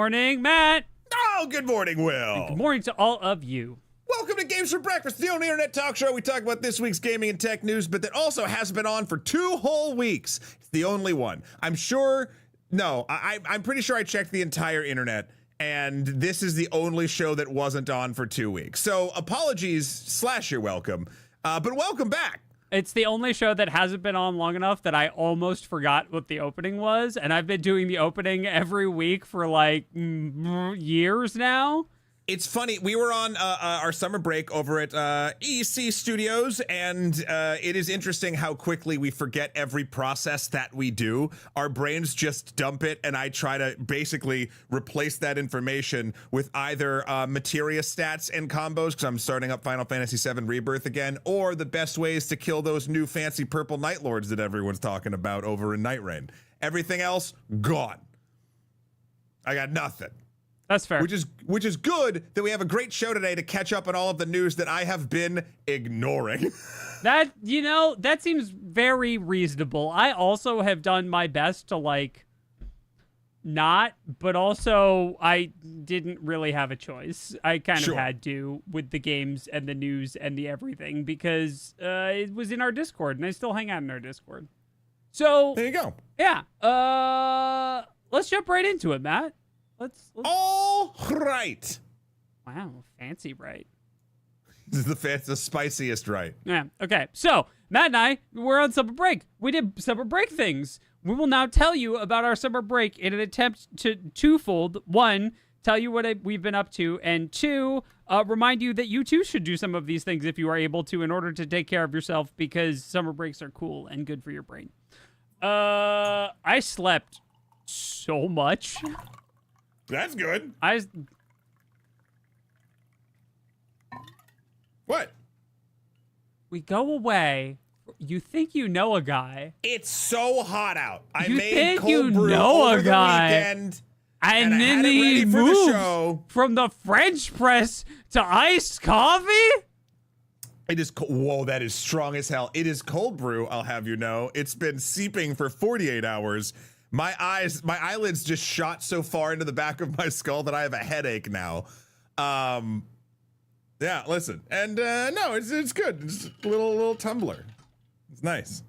morning, Matt. Oh, good morning, Will. And good morning to all of you. Welcome to Games for Breakfast, the only internet talk show. We talk about this week's gaming and tech news, but that also has been on for 2 whole weeks. It's the only one. I'm pretty sure I checked the entire internet, and this is the only show that wasn't on for 2 weeks. So apologies / you're welcome, but welcome back. It's the only show that hasn't been on long enough that I almost forgot what the opening was, and I've been doing the opening every week for like years now. It's funny, we were on our summer break over at EC Studios, and it is interesting how quickly we forget every process that we do. Our brains just dump it, and I try to basically replace that information with either materia stats and combos, because I'm starting up Final Fantasy VII Rebirth again, or the best ways to kill those new fancy purple Night Lords that everyone's talking about over in Night Rain. Everything else, gone. I got nothing. That's fair. Which is good that we have a great show today to catch up on all of the news that I have been ignoring. That seems very reasonable. I also have done my best to not, but also I didn't really have a choice. I kind of had to with the games and the news and the everything because it was in our Discord and I still hang out in our Discord. So there you go. Yeah. Let's jump right into it, Matt. Let's all right. Wow, fancy right. This is the spiciest right. Yeah. Okay. So Matt and I were on summer break. We did summer break things. We will now tell you about our summer break in an attempt to twofold. 1, tell you what we've been up to, and 2, remind you that you too should do some of these things if you are able to in order to take care of yourself because summer breaks are cool and good for your brain. I slept so much. That's good. What? We go away. You think you know a guy. It's so hot out. I made think cold you brew know over a guy. the weekend, And I then had it he ready for the moved show. from the French press to iced coffee? It is whoa, that is strong as hell. It is cold brew, I'll have you know. It's been seeping for 48 hours. My eyelids just shot so far into the back of my skull that I have a headache now. Yeah, listen. And no, it's good. It's a little tumbler. It's nice.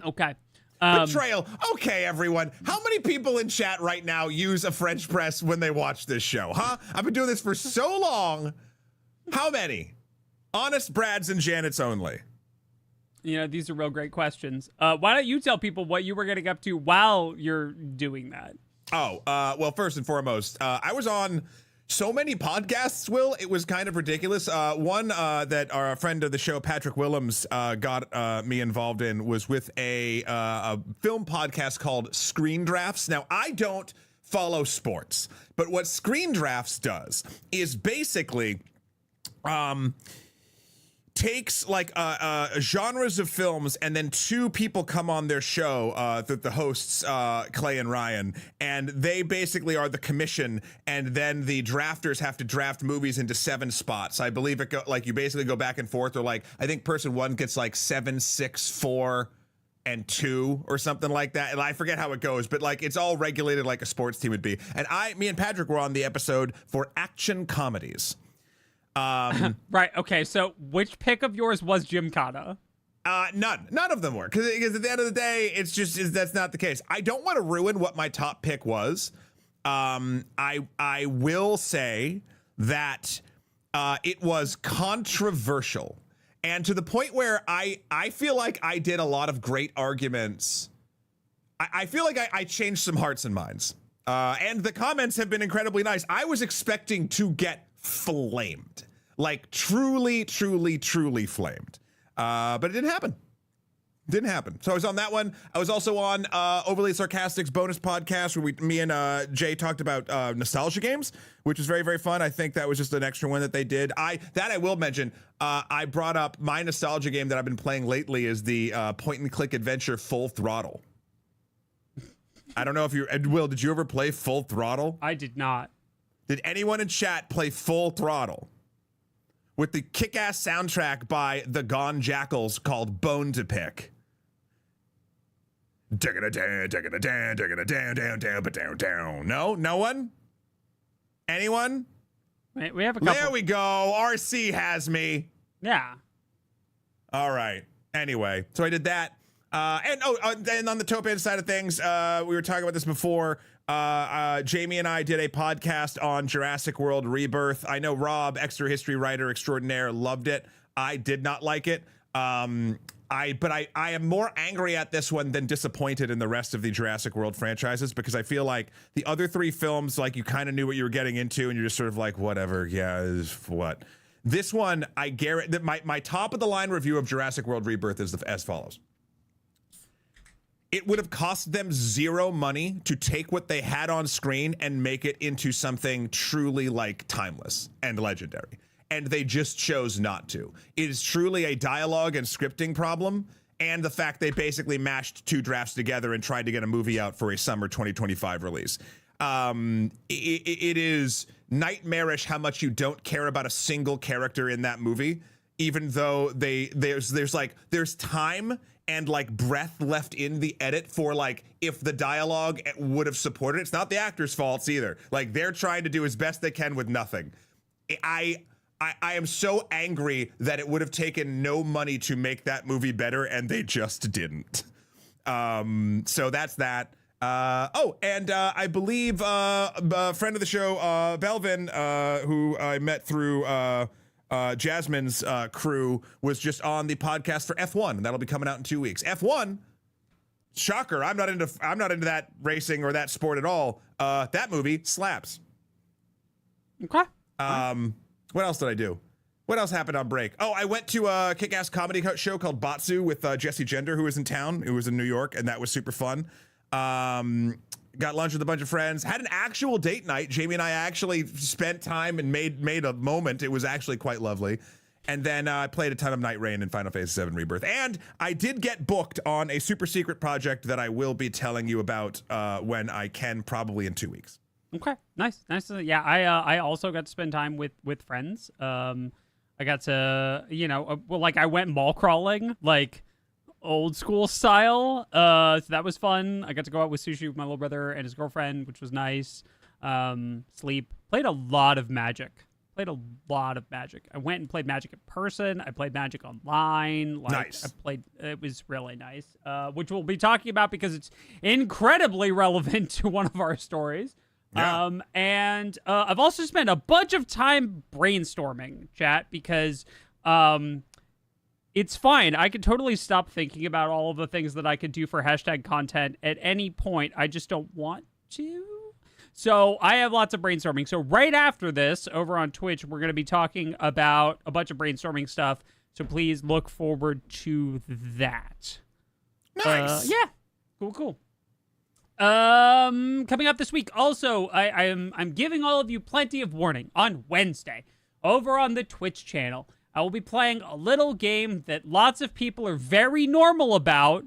Okay. Betrayal. Okay, everyone. How many people in chat right now use a French press when they watch this show, huh? I've been doing this for so long. How many? Honest Brads and Janets only. You know, these are real great questions. Why don't you tell people what you were getting up to while you're doing that? Oh, well, first and foremost, I was on so many podcasts, Will. It was kind of ridiculous. One that our friend of the show, Patrick Willems, got me involved in was with a film podcast called Screen Drafts. Now, I don't follow sports, but what Screen Drafts does is basically takes genres of films, and then 2 people come on their show, the hosts, Clay and Ryan, and they basically are the commission, and then the drafters have to draft movies into 7 spots. I believe you basically go back and forth, or I think person 1 gets 7, 6, 4, and 2 or something like that. And I forget how it goes, but it's all regulated like a sports team would be. And me and Patrick were on the episode for action comedies. Right. Okay. So which pick of yours was Gymkhana? None of them were, because at the end of the day, that's not the case. I don't want to ruin what my top pick was. I will say that it was controversial, and to the point where I feel like I did a lot of great arguments. I feel like I changed some hearts and minds, and the comments have been incredibly nice. I was expecting to get flamed, truly flamed, but it didn't happen. So I was on that one. I was also on Overly Sarcastic's bonus podcast where me and Jay talked about nostalgia games, which was very, very fun. I think that was just an extra one that they did. I will mention, I brought up my nostalgia game that I've been playing lately is the point and click adventure Full Throttle. I don't know if Will, did you ever play Full Throttle? I did not. Did anyone in chat play Full Throttle? With the kick-ass soundtrack by the Gone Jackals called Bone to Pick. No? No one? Anyone? Wait, we have a couple. There we go. RC has me. Yeah. All right. Anyway, so I did that. And on the Topan side of things, we were talking about this before. Jamie and I did a podcast on Jurassic World Rebirth. I know Rob, extra history writer extraordinaire, loved it. I did not like it. I am more angry at this one than disappointed in the rest of the Jurassic World franchises, because I feel like the other three films, like, you kind of knew what you were getting into and you're just sort of like, whatever, yeah, what. This one, I guarantee that my top of the line review of Jurassic World Rebirth is as follows. It would have cost them zero money to take what they had on screen and make it into something truly, like, timeless and legendary. And they just chose not to. It is truly a dialogue and scripting problem, and the fact they basically mashed two drafts together and tried to get a movie out for a summer 2025 release. It is nightmarish how much you don't care about a single character in that movie, even though there's time and, like, breath left in the edit for, like, if the dialogue would have supported it. It's not the actors' faults either. Like, they're trying to do as best they can with nothing. I am so angry that it would have taken no money to make that movie better, and they just didn't. So that's that. I believe a friend of the show, Belvin, who I met through Jasmine's crew, was just on the podcast for F1, and that'll be coming out in 2 weeks. F1, shocker! I'm not into that racing or that sport at all. That movie slaps. Okay. What else did I do? What else happened on break? Oh, I went to a kick-ass comedy show called Batsu with Jesse Gender, who was in town, who was in New York, and that was super fun. Got lunch with a bunch of friends, had an actual date night. Jamie and I actually spent time and made a moment. It was actually quite lovely. And then I played a ton of Night Rain and Final Fantasy VII Rebirth. And I did get booked on a super secret project that I will be telling you about when I can, probably in 2 weeks. Okay, nice. Yeah, I also got to spend time with friends. I got to, I went mall crawling, like, old school style. So that was fun. I got to go out with sushi with my little brother and his girlfriend, which was nice. Sleep. Played a lot of Magic. I went and played Magic in person. I played Magic online. Nice. It was really nice, which we'll be talking about because it's incredibly relevant to one of our stories. Yeah. And I've also spent a bunch of time brainstorming, chat, because it's fine. I could totally stop thinking about all of the things that I could do for hashtag content at any point. I just don't want to. So I have lots of brainstorming. So right after this, over on Twitch, we're going to be talking about a bunch of brainstorming stuff. So please look forward to that. Nice. Yeah. Cool. Coming up this week, also, I'm giving all of you plenty of warning. On Wednesday, over on the Twitch channel, I will be playing a little game that lots of people are very normal about,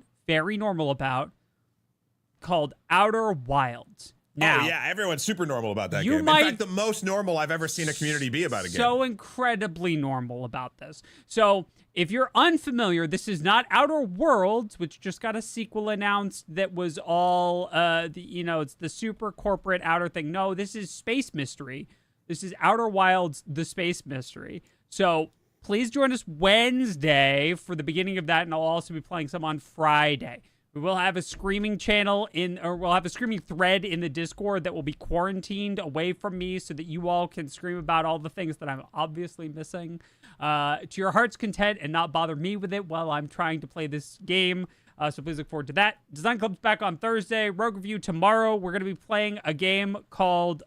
called Outer Wilds. Now, oh, yeah, everyone's super normal about that game. In fact, the most normal I've ever seen a community be about a game. So incredibly normal about this. So, if you're unfamiliar, this is not Outer Worlds, which just got a sequel announced that was all, it's the super corporate outer thing. No, this is Space Mystery. This is Outer Wilds, the Space Mystery. So, please join us Wednesday for the beginning of that, and I'll also be playing some on Friday. We will have a screaming we'll have a screaming thread in the Discord that will be quarantined away from me so that you all can scream about all the things that I'm obviously missing to your heart's content and not bother me with it while I'm trying to play this game. So please look forward to that. Design Club's back on Thursday. Rogue Review tomorrow. We're going to be playing a game called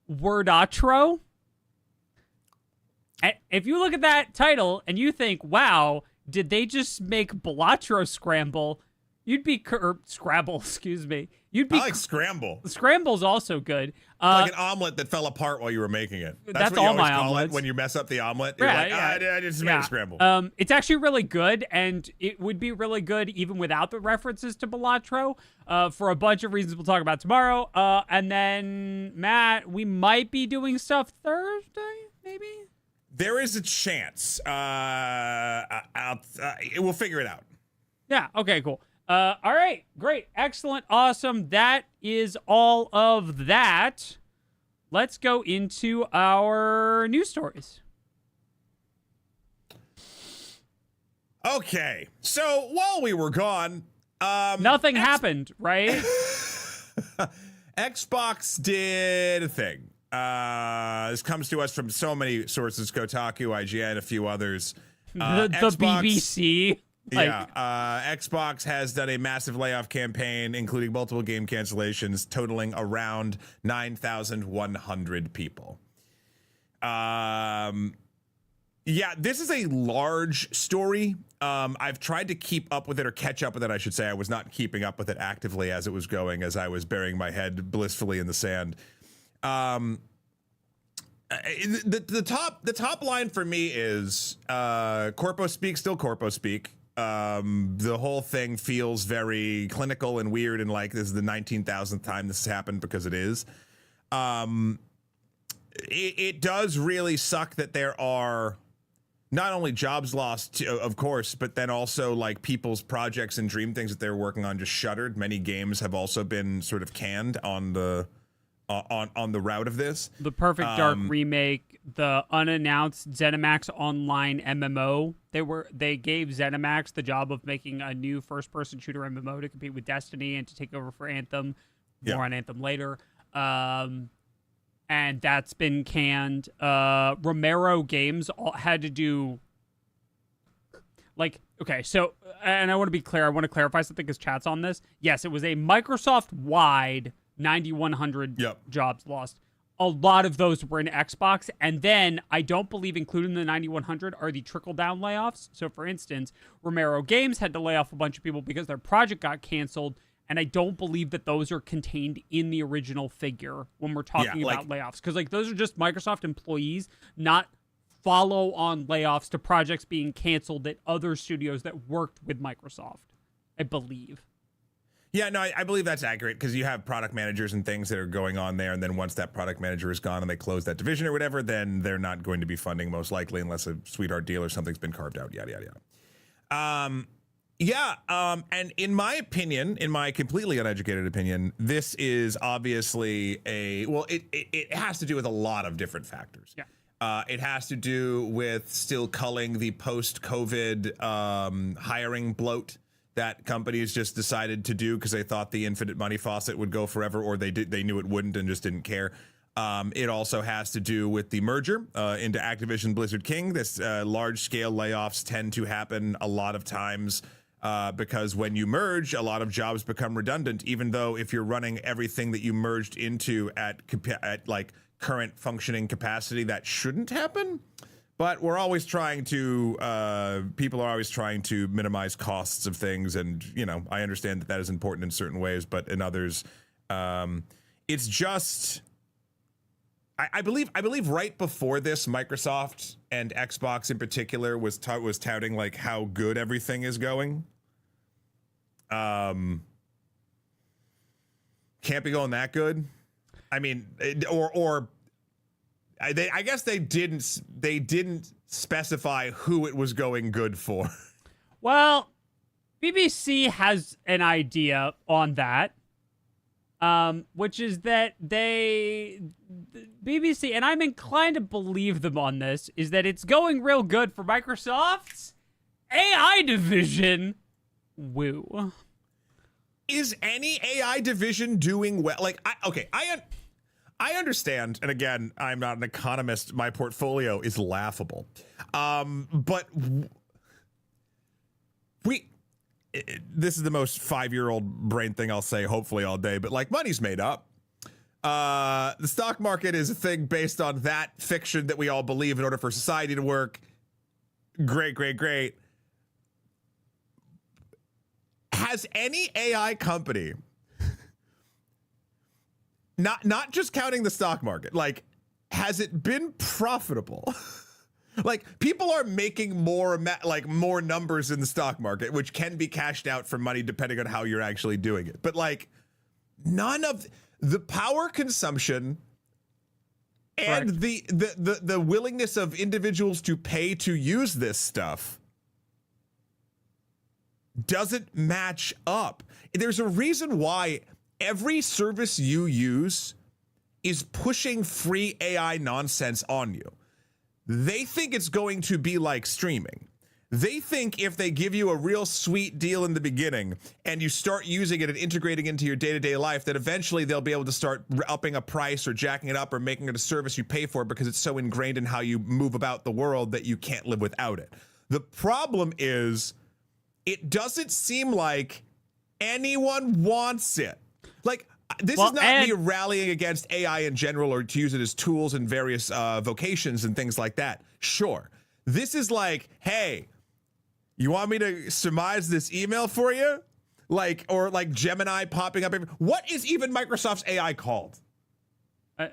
Wordatro. If you look at that title and you think, wow, did they just make Balatro Scramble? You'd be Scrabble, excuse me. You'd be I like Scramble. Scramble's also good. Like an omelet that fell apart while you were making it. That's what you all my call omelets. it when you mess up the omelet. You're I just made a scramble. It's actually really good, and it would be really good even without the references to Balatro for a bunch of reasons we'll talk about tomorrow. And then, Matt, we might be doing stuff Thursday, maybe? There is a chance. We'll figure it out. Yeah, okay, cool. All right, great, excellent, awesome. That is all of that. let's go into our news stories. Okay, so while we were gone, nothing happened, right? Xbox did a thing. This comes to us from so many sources: Kotaku, IGN, a few others. The Xbox, BBC. Xbox has done a massive layoff campaign, including multiple game cancellations, totaling around 9,100 people. Yeah, this is a large story. I've tried to keep up with it, or catch up with it, I should say. I was not keeping up with it actively as it was going, as I was burying my head blissfully in the sand. The top line for me is corpo speak, still corpo speak. The whole thing feels very clinical and weird, and like this is the 19,000th time this has happened, because it is. It does really suck that there are not only jobs lost, of course, but then also like people's projects and dream things that they're working on just shuttered. Many games have also been sort of canned on the route of this. The Perfect Dark remake, the unannounced ZeniMax Online MMO. They gave ZeniMax the job of making a new first-person shooter MMO to compete with Destiny and to take over for Anthem. More on Anthem later. And that's been canned. Romero Games had to do, like, okay, so, and I want to be clear, I want to clarify something because chat's on this. Yes, it was a Microsoft-wide 9,100 jobs lost. A lot of those were in Xbox, and then I don't believe included in the 9,100 are the trickle-down layoffs. So, for instance, Romero Games had to lay off a bunch of people because their project got canceled, and I don't believe that those are contained in the original figure when we're talking about layoffs. Because like those are just Microsoft employees, not follow-on layoffs to projects being canceled at other studios that worked with Microsoft, I believe. Yeah, no, I believe that's accurate, because you have product managers and things that are going on there, and then once that product manager is gone and they close that division or whatever, then they're not going to be funding, most likely, unless a sweetheart deal or something's been carved out, yada, yada, yada. And in my opinion, in my completely uneducated opinion, this is obviously it has to do with a lot of different factors. Yeah. It has to do with still culling the post-COVID hiring bloat that companies just decided to do because they thought the infinite money faucet would go forever, or they knew it wouldn't and just didn't care. It also has to do with the merger into Activision Blizzard King. This large-scale layoffs tend to happen a lot of times because when you merge, a lot of jobs become redundant, even though if you're running everything that you merged into at like current functioning capacity, that shouldn't happen. But we're always trying to, people are always trying to minimize costs of things. And, you know, I understand that is important in certain ways, but in others, it's just, I believe right before this, Microsoft and Xbox in particular was touting like how good everything is going. Can't be going that good. I mean, I guess they didn't specify who it was going good for. Well, BBC has an idea on that, which is that BBC, and I'm inclined to believe them on this, is that it's going real good for Microsoft's AI division. Woo. Is any AI division doing well? Like, I understand, and again, I'm not an economist. My portfolio is laughable, but this is the most 5-year-old brain thing I'll say, hopefully all day. But like, money's made up. The stock market is a thing based on that fiction that we all believe in order for society to work. Great. Has any AI company, not just counting the stock market, like, has it been profitable? Like, people are making more numbers in the stock market, which can be cashed out for money depending on how you're actually doing it. But like, none of the power consumption and the willingness of individuals to pay to use this stuff doesn't match up. There's a reason why every service you use is pushing free AI nonsense on you. They think it's going to be like streaming. They think if they give you a real sweet deal in the beginning and you start using it and integrating into your day-to-day life, that eventually they'll be able to start upping a price or jacking it up or making it a service you pay for because it's so ingrained in how you move about the world that you can't live without it. The problem is it doesn't seem like anyone wants it. Like, this is not me rallying against AI in general or to use it as tools in various vocations and things like that. Sure. This is like, hey, you want me to surmise this email for you? Or like Gemini popping up. What is even Microsoft's AI called?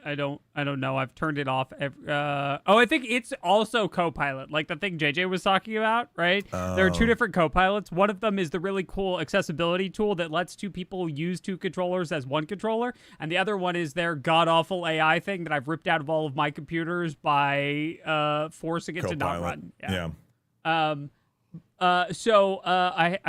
I don't know. I've turned it off. I think it's also Copilot, like the thing JJ was talking about, right? There are two different Copilots. One of them is the really cool accessibility tool that lets two people use two controllers as one controller, and the other one is their god-awful AI thing that I've ripped out of all of my computers by forcing it Copilot. to not run. Yeah. I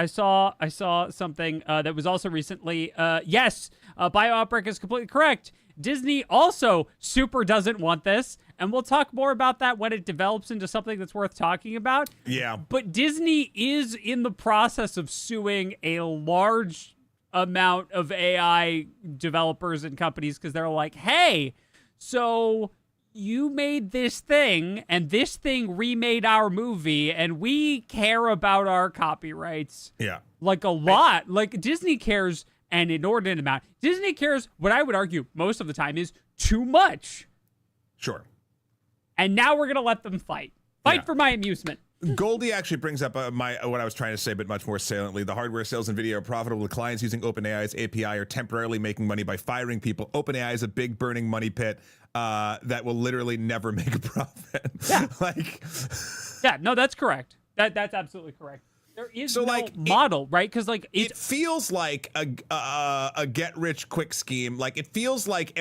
saw something that was also recently. Yes, BioOutbreak is completely correct. Disney also super doesn't want this, and we'll talk more about that when it develops into something that's worth talking about. Yeah. But Disney is in the process of suing a large amount of AI developers and companies because they're like, hey, so you made this thing, and this thing remade our movie, and we care about our copyrights. Yeah. Like a lot. Like Disney cares an inordinate amount. Disney cares, what I would argue most of the time, is too much. Sure. And now we're going to let them fight. Fight for my amusement. Goldie actually brings up what I was trying to say, but much more saliently. The hardware sales and video are profitable to clients using OpenAI's API are temporarily making money by firing people. OpenAI is a big burning money pit that will literally never make a profit. Yeah. No, that's correct. That's absolutely correct. There is no model, right? Because it feels like a get rich quick scheme. Like it feels like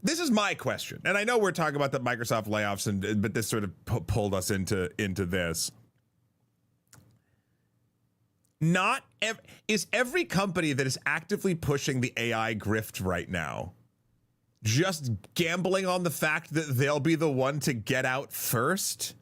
this is my question, and I know we're talking about the Microsoft layoffs, but this sort of pulled us into this. Is every company that is actively pushing the AI grift right now just gambling on the fact that they'll be the one to get out first?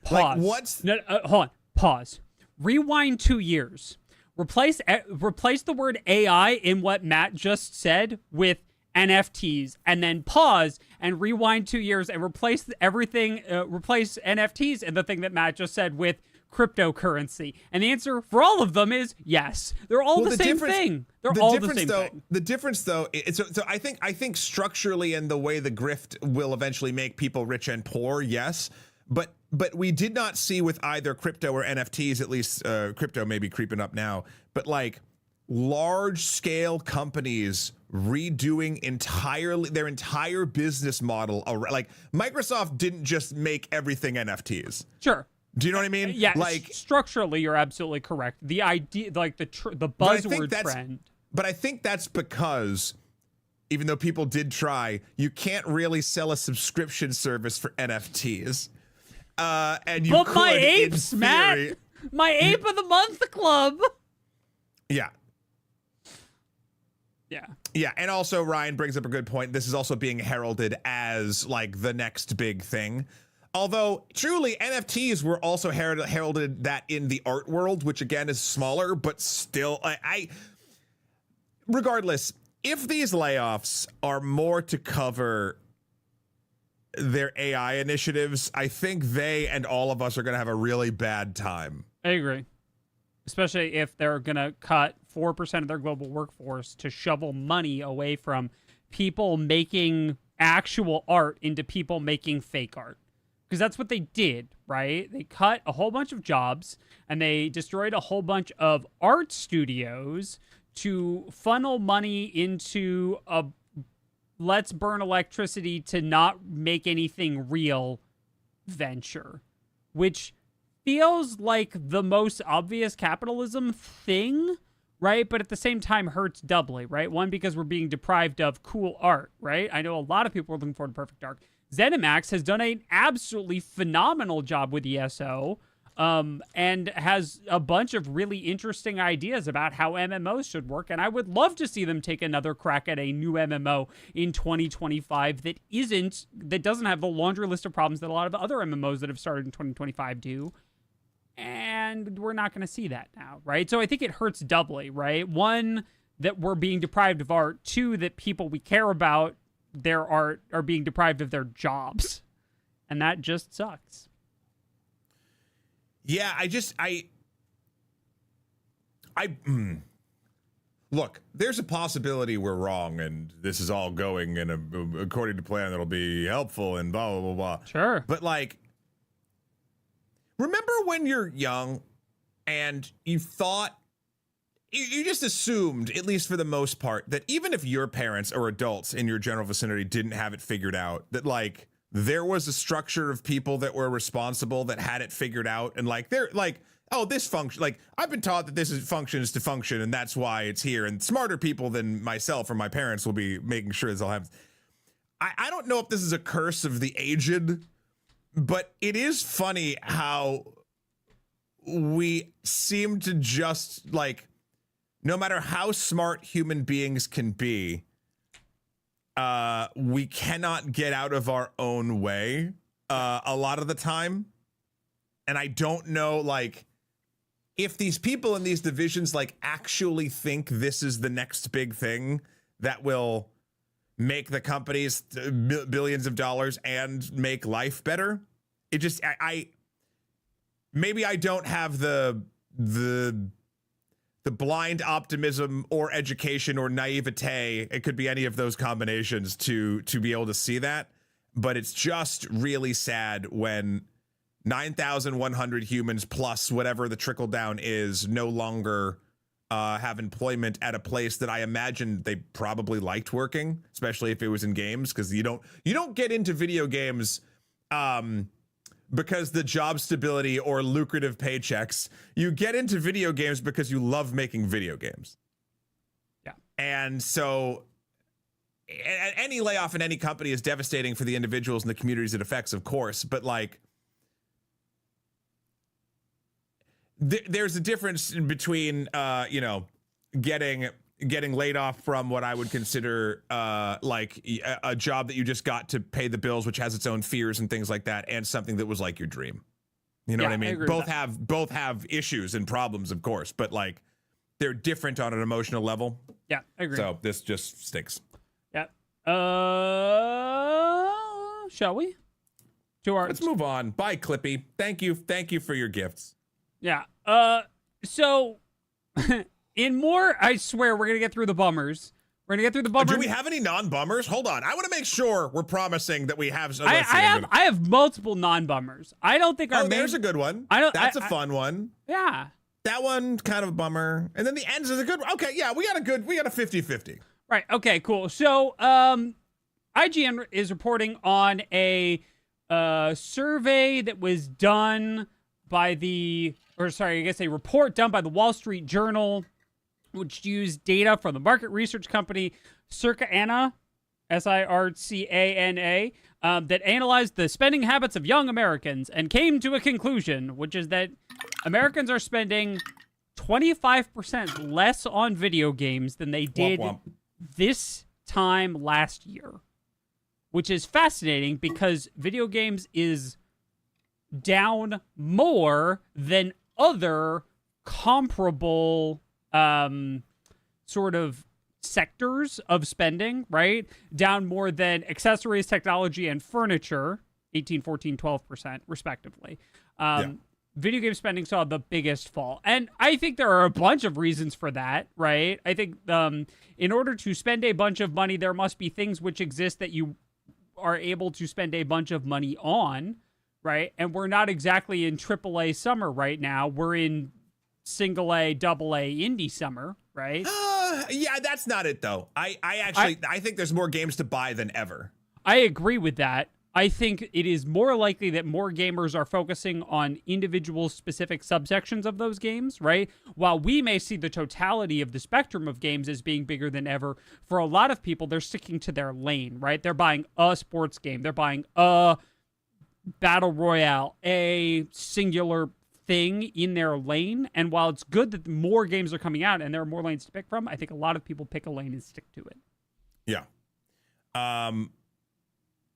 Pause. Hold on. Pause. Rewind 2 years. Replace the word AI in what Matt just said with NFTs, and then pause and rewind 2 years and replace everything. Replace NFTs and the thing that Matt just said with cryptocurrency. And the answer for all of them is yes. They're all the same thing. They're all the same thing. The difference, though, so I think structurally and the way the grift will eventually make people rich and poor, yes, but we did not see with either crypto or NFTs, at least crypto may be creeping up now, but like large scale companies redoing their entire business model. Like Microsoft didn't just make everything NFTs. Sure. Do you know what I mean? Yeah. Like structurally, you're absolutely correct. The idea, like the buzzword trend. But I think that's because even though people did try, you can't really sell a subscription service for NFTs. And you could, my apes, Matt. My ape of the month club. Yeah. Yeah. Yeah, and also Ryan brings up a good point. This is also being heralded as like the next big thing. Although truly NFTs were also heralded that in the art world, which again is smaller, but still regardless, if these layoffs are more to cover their AI initiatives, I think they and all of us are going to have a really bad time. I agree. Especially if they're going to cut 4% of their global workforce to shovel money away from people making actual art into people making fake art. Because that's what they did, right? They cut a whole bunch of jobs and they destroyed a whole bunch of art studios to funnel money into a let's burn electricity to not make anything real venture, which feels like the most obvious capitalism thing, right? But at the same time hurts doubly, right? One, because we're being deprived of cool art, right? I know a lot of people are looking forward to Perfect Dark. ZeniMax has done an absolutely phenomenal job with ESO. and has a bunch of really interesting ideas about how MMOs should work. And I would love to see them take another crack at a new MMO in 2025 that doesn't have the laundry list of problems that a lot of other MMOs that have started in 2025 do. And we're not going to see that now, right? So I think it hurts doubly, right? One, that we're being deprived of art. Two, that people we care about their art are being deprived of their jobs. And that just sucks. Yeah, look, there's a possibility we're wrong and this is all going in according to plan that'll be helpful and blah, blah, blah, blah. Sure. But like, remember when you're young and you thought, you just assumed, at least for the most part, that even if your parents or adults in your general vicinity didn't have it figured out, that like, there was a structure of people that were responsible that had it figured out, and like they're like, oh, this function, like I've been taught that this functions to function, and that's why it's here. And smarter people than myself or my parents will be making sure this all happens. I don't know if this is a curse of the aged, but it is funny how we seem to just like, no matter how smart human beings can be, we cannot get out of our own way a lot of the time. And I don't know, like, if these people in these divisions, like, actually think this is the next big thing that will make the companies billions of dollars and make life better. It just, maybe I don't have the blind optimism or education or naivete. It could be any of those combinations to be able to see that. But it's just really sad when 9,100 humans plus whatever the trickle down is no longer have employment at a place that I imagine they probably liked working, especially if it was in games, because you don't get into video games because the job stability or lucrative paychecks. You get into video games because you love making video games. Yeah. And so any layoff in any company is devastating for the individuals and the communities it affects, of course. But like, there's a difference between, getting laid off from what I would consider like a job that you just got to pay the bills, which has its own fears and things like that, and something that was like your dream. You know what I mean? Both have issues and problems, of course, but like they're different on an emotional level. Yeah, I agree. So this just stinks. Yeah. Shall we? Let's move on. Bye, Clippy. Thank you for your gifts. Yeah. So in more, I swear we're gonna get through the bummers. We're gonna get through the bummers. Do we have any non-bummers? Hold on. I want to make sure we're promising that we have. I have multiple non-bummers. I don't think our there's a good one. That's a fun one. Yeah. That one kind of a bummer. And then the ends is a good one. Okay, yeah, we got a 50-50. Right. Okay, cool. So IGN is reporting on a survey that was done by a report done by the Wall Street Journal, which used data from the market research company Circana, Sircana, that analyzed the spending habits of young Americans and came to a conclusion, which is that Americans are spending 25% less on video games than they did this time last year, which is fascinating because video games is down more than other comparable sort of sectors of spending, right? Down more than accessories, technology, and furniture, 18, 14, 12%, respectively. Video game spending saw the biggest fall. And I think there are a bunch of reasons for that, right? I think in order to spend a bunch of money, there must be things which exist that you are able to spend a bunch of money on, right? And we're not exactly in AAA summer right now. We're in single A, double A indie summer, right? Yeah, that's not it though. I think there's more games to buy than ever. I agree with that. I think it is more likely that more gamers are focusing on individual specific subsections of those games, right? While we may see the totality of the spectrum of games as being bigger than ever, for a lot of people, they're sticking to their lane, right? They're buying a sports game. They're buying a battle royale, a singular thing in their lane. And while it's good that more games are coming out and there are more lanes to pick from, I think a lot of people pick a lane and stick to it. Yeah.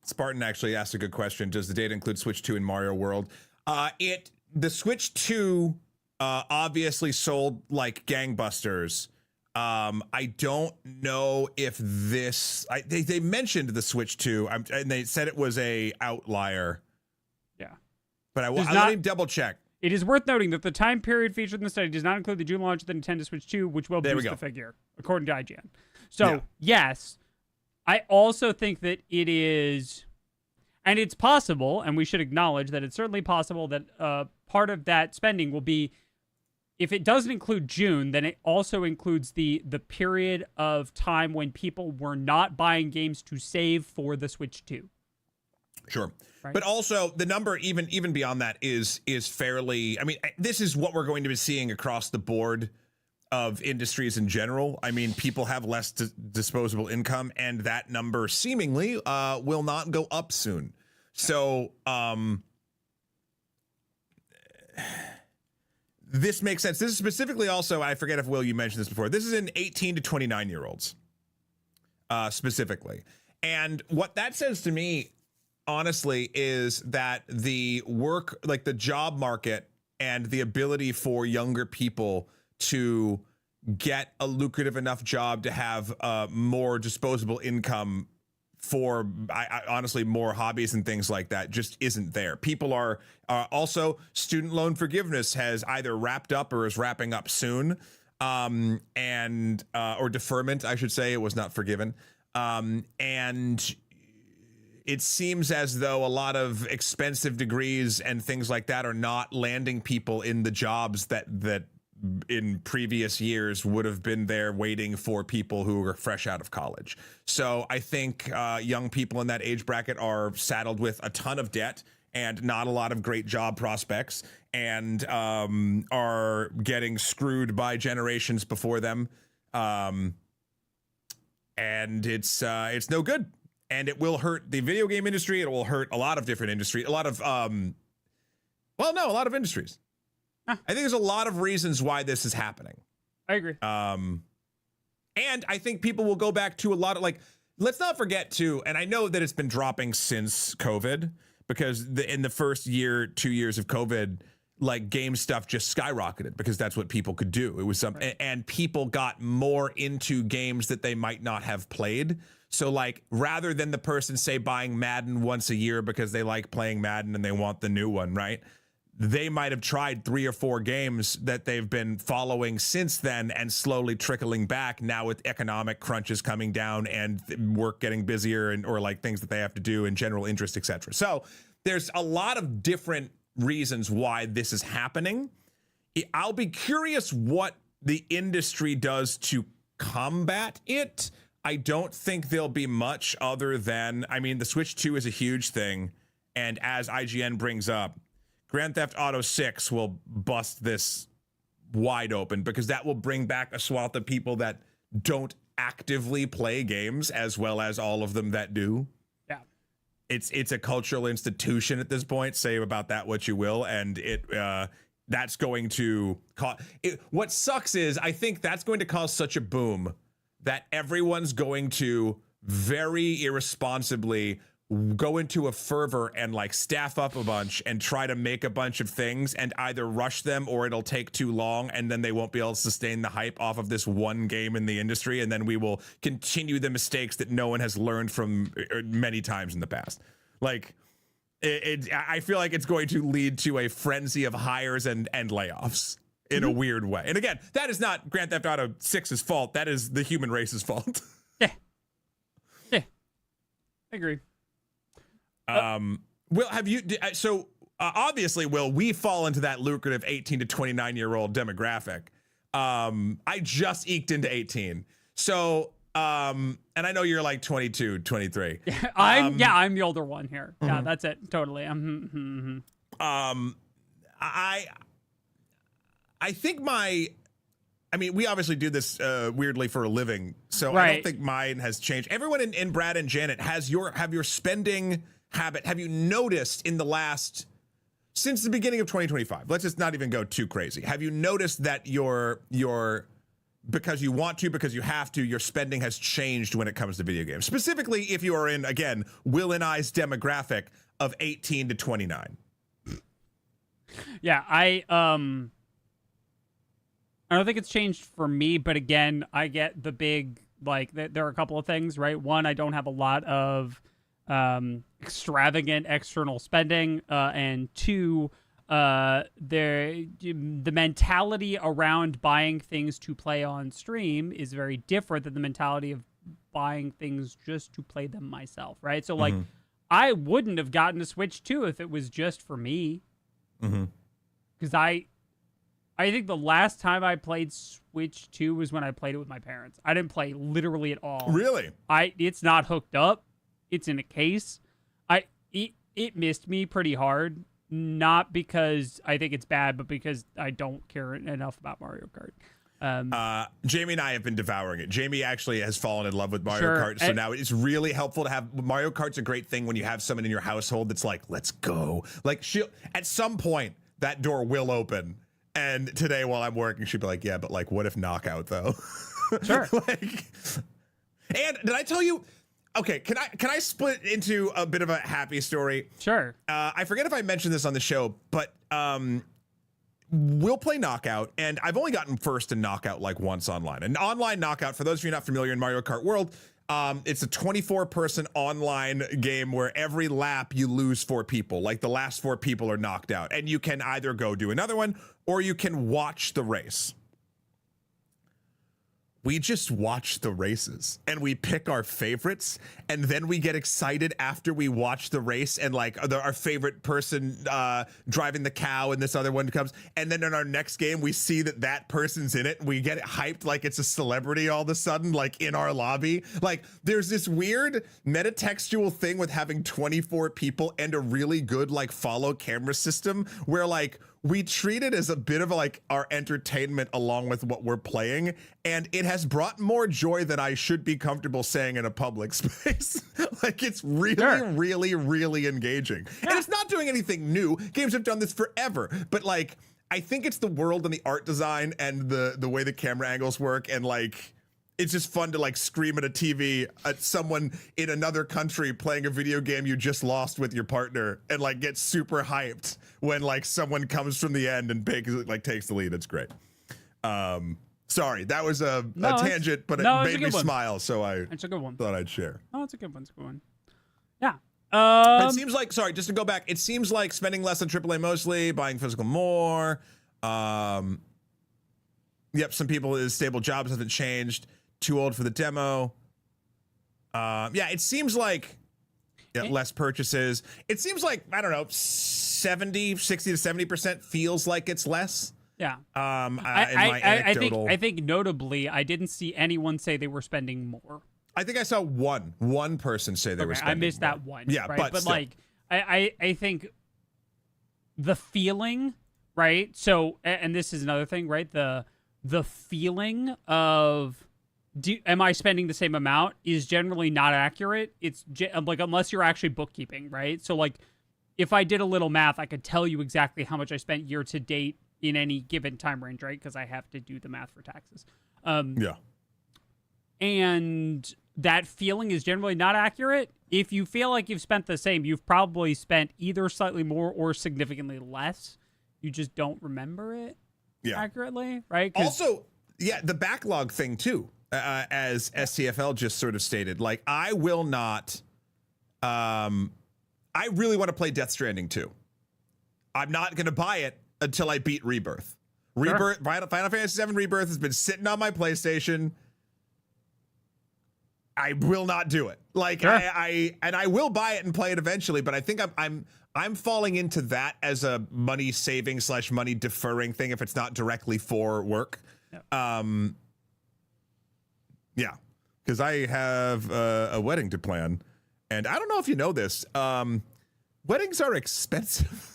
Spartan actually asked a good question. Does the data include Switch 2 in Mario World? The Switch 2 obviously sold like gangbusters. I don't know if they mentioned the Switch 2 and they said it was a outlier. Yeah. But let me double check. It is worth noting that the time period featured in the study does not include the June launch of the Nintendo Switch 2, which will boost the figure, according to IGN. So, yes, I also think that it is, and it's possible, and we should acknowledge that it's certainly possible that part of that spending will be, if it doesn't include June, then it also includes the period of time when people were not buying games to save for the Switch 2. Sure. Right. But also the number even beyond that is fairly, I mean, this is what we're going to be seeing across the board of industries in general. I mean, people have less disposable income, and that number seemingly will not go up soon. So this makes sense. This is specifically also, I forget if, Will, you mentioned this before. This is in 18 to 29-year-olds specifically. And what that says to me, honestly, is that the job market and the ability for younger people to get a lucrative enough job to have more disposable income for honestly more hobbies and things like that just isn't there. People are also, student loan forgiveness has either wrapped up or is wrapping up soon, and or deferment, I should say. It was not forgiven, and it seems as though a lot of expensive degrees and things like that are not landing people in the jobs that in previous years would have been there waiting for people who are fresh out of college. So I think young people in that age bracket are saddled with a ton of debt and not a lot of great job prospects, and are getting screwed by generations before them. And it's no good. And it will hurt the video game industry. It will hurt a lot of different industries. A lot of industries. I think there's a lot of reasons why this is happening. I agree. And I think people will go back to a lot of, like, let's not forget too, and I know that it's been dropping since COVID, because in the first year, 2 years of COVID, like, game stuff just skyrocketed because that's what people could do. It was and people got more into games that they might not have played. So, like, rather than the person, say, buying Madden once a year because they like playing Madden and they want the new one, right? They might have tried 3 or 4 games that they've been following since then and slowly trickling back now with economic crunches coming down and work getting busier, and or like things that they have to do and general interest, etc. So there's a lot of different reasons why this is happening. I'll be curious what the industry does to combat it. I don't think there'll be much other than, I mean, the Switch 2 is a huge thing. And as IGN brings up, Grand Theft Auto 6 will bust this wide open, because that will bring back a swath of people that don't actively play games as well as all of them that do. Yeah. It's a cultural institution at this point. Say about that what you will, and that's going to cause it. What sucks is I think that's going to cause such a boom that everyone's going to very irresponsibly go into a fervor and like staff up a bunch and try to make a bunch of things and either rush them or it'll take too long, and then they won't be able to sustain the hype off of this one game in the industry, and then we will continue the mistakes that no one has learned from many times in the past. Like, I feel like it's going to lead to a frenzy of hires and layoffs in a weird way. And again, that is not Grand Theft Auto 6's fault. That is the human race's fault. Yeah. I agree. Will, have you, obviously, Will, we fall into that lucrative 18 to 29-year-old demographic. I just eked into 18. So, and I know you're like 22, 23. I'm the older one here. Yeah, that's it. Totally. I think we obviously do this weirdly for a living, so right. I don't think mine has changed. Everyone in Brad and Janet, have your spending habit, have you noticed in the last since the beginning of 2025, let's just not even go too crazy. Have you noticed that your because you want to, because you have to, your spending has changed when it comes to video games? Specifically, if you are in, again, Will and I's demographic of 18 to 29. Yeah, I don't think it's changed for me, but again, I get the big, like, there are a couple of things, right? One, I don't have a lot of extravagant external spending, and two, the mentality around buying things to play on stream is very different than the mentality of buying things just to play them myself, right? So, like, I wouldn't have gotten a Switch 2 if it was just for me. Because I think the last time I played Switch 2 was when I played it with my parents. I didn't play literally at all. Really? It's not hooked up. It's in a case. It missed me pretty hard. Not because I think it's bad, but because I don't care enough about Mario Kart. Jamie and I have been devouring it. Jamie actually has fallen in love with Mario Sure. Kart, so now it's really helpful to have Mario Kart's a great thing when you have someone in your household that's like, let's go. Like, at some point that door will open, and today while I'm working, she'd be like, yeah, but like, what if knockout though? Sure. Like, and did I tell you? Okay, can I split into a bit of a happy story? Sure. I forget if I mentioned this on the show, but we'll play Knockout, and I've only gotten first in Knockout like once online. An online Knockout, for those of you not familiar in Mario Kart world, it's a 24-person online game where every lap you lose 4 people. Like, the last 4 people are knocked out, and you can either go do another one or you can watch the race. We just watch the races and we pick our favorites, and then we get excited after we watch the race, and like our favorite person driving the cow and this other one comes, and then in our next game we see that person's in it, and we get hyped like it's a celebrity all of a sudden, like in our lobby. Like, there's this weird metatextual thing with having 24 people and a really good like follow camera system where like we treat it as a bit of like our entertainment along with what we're playing, and it has brought more joy than I should be comfortable saying in a public space. Like, it's really, really engaging. Yeah. And it's not doing anything new. Games have done this forever, but like, I think it's the world and the art design and the way the camera angles work, and like, it's just fun to like scream at a TV at someone in another country playing a video game you just lost with your partner, and like get super hyped when like someone comes from the end and takes the lead. It's great. Sorry, that was a tangent, but it made me smile, so it's a good one. Thought I'd share. Oh, it's a good one. It's a good one. Yeah. It seems like, sorry, just to go back, it seems like spending less on AAA mostly, buying physical more. Yep, some people, his stable jobs haven't changed. Too old for the demo. Yeah, it seems like less purchases. It seems like, I don't know, 60 to 70% feels like it's less. Yeah. I think notably, I didn't see anyone say they were spending more. I think I saw one person say they were spending I missed more. that one. Yeah, right? But still. like, I think the feeling, right? So, and this is another thing, right? The feeling of, am I spending the same amount is generally not accurate. It's like, unless you're actually bookkeeping, right? So like, if I did a little math, I could tell you exactly how much I spent year to date in any given time range, right? Because I have to do the math for taxes. Yeah. And that feeling is generally not accurate. If you feel like you've spent the same, you've probably spent either slightly more or significantly less. You just don't remember it accurately, right? Also, yeah, the backlog thing too. As STFL just sort of stated, like, I will not, I really want to play Death Stranding 2. I'm not going to buy it until I beat Rebirth. Rebirth, Final Fantasy VII Rebirth has been sitting on my PlayStation. I will not do it. Like, I will buy it and play it eventually, but I think I'm falling into that as a money saving / money deferring thing if it's not directly for work. Yeah, because I have a wedding to plan, and I don't know if you know this. Weddings are expensive.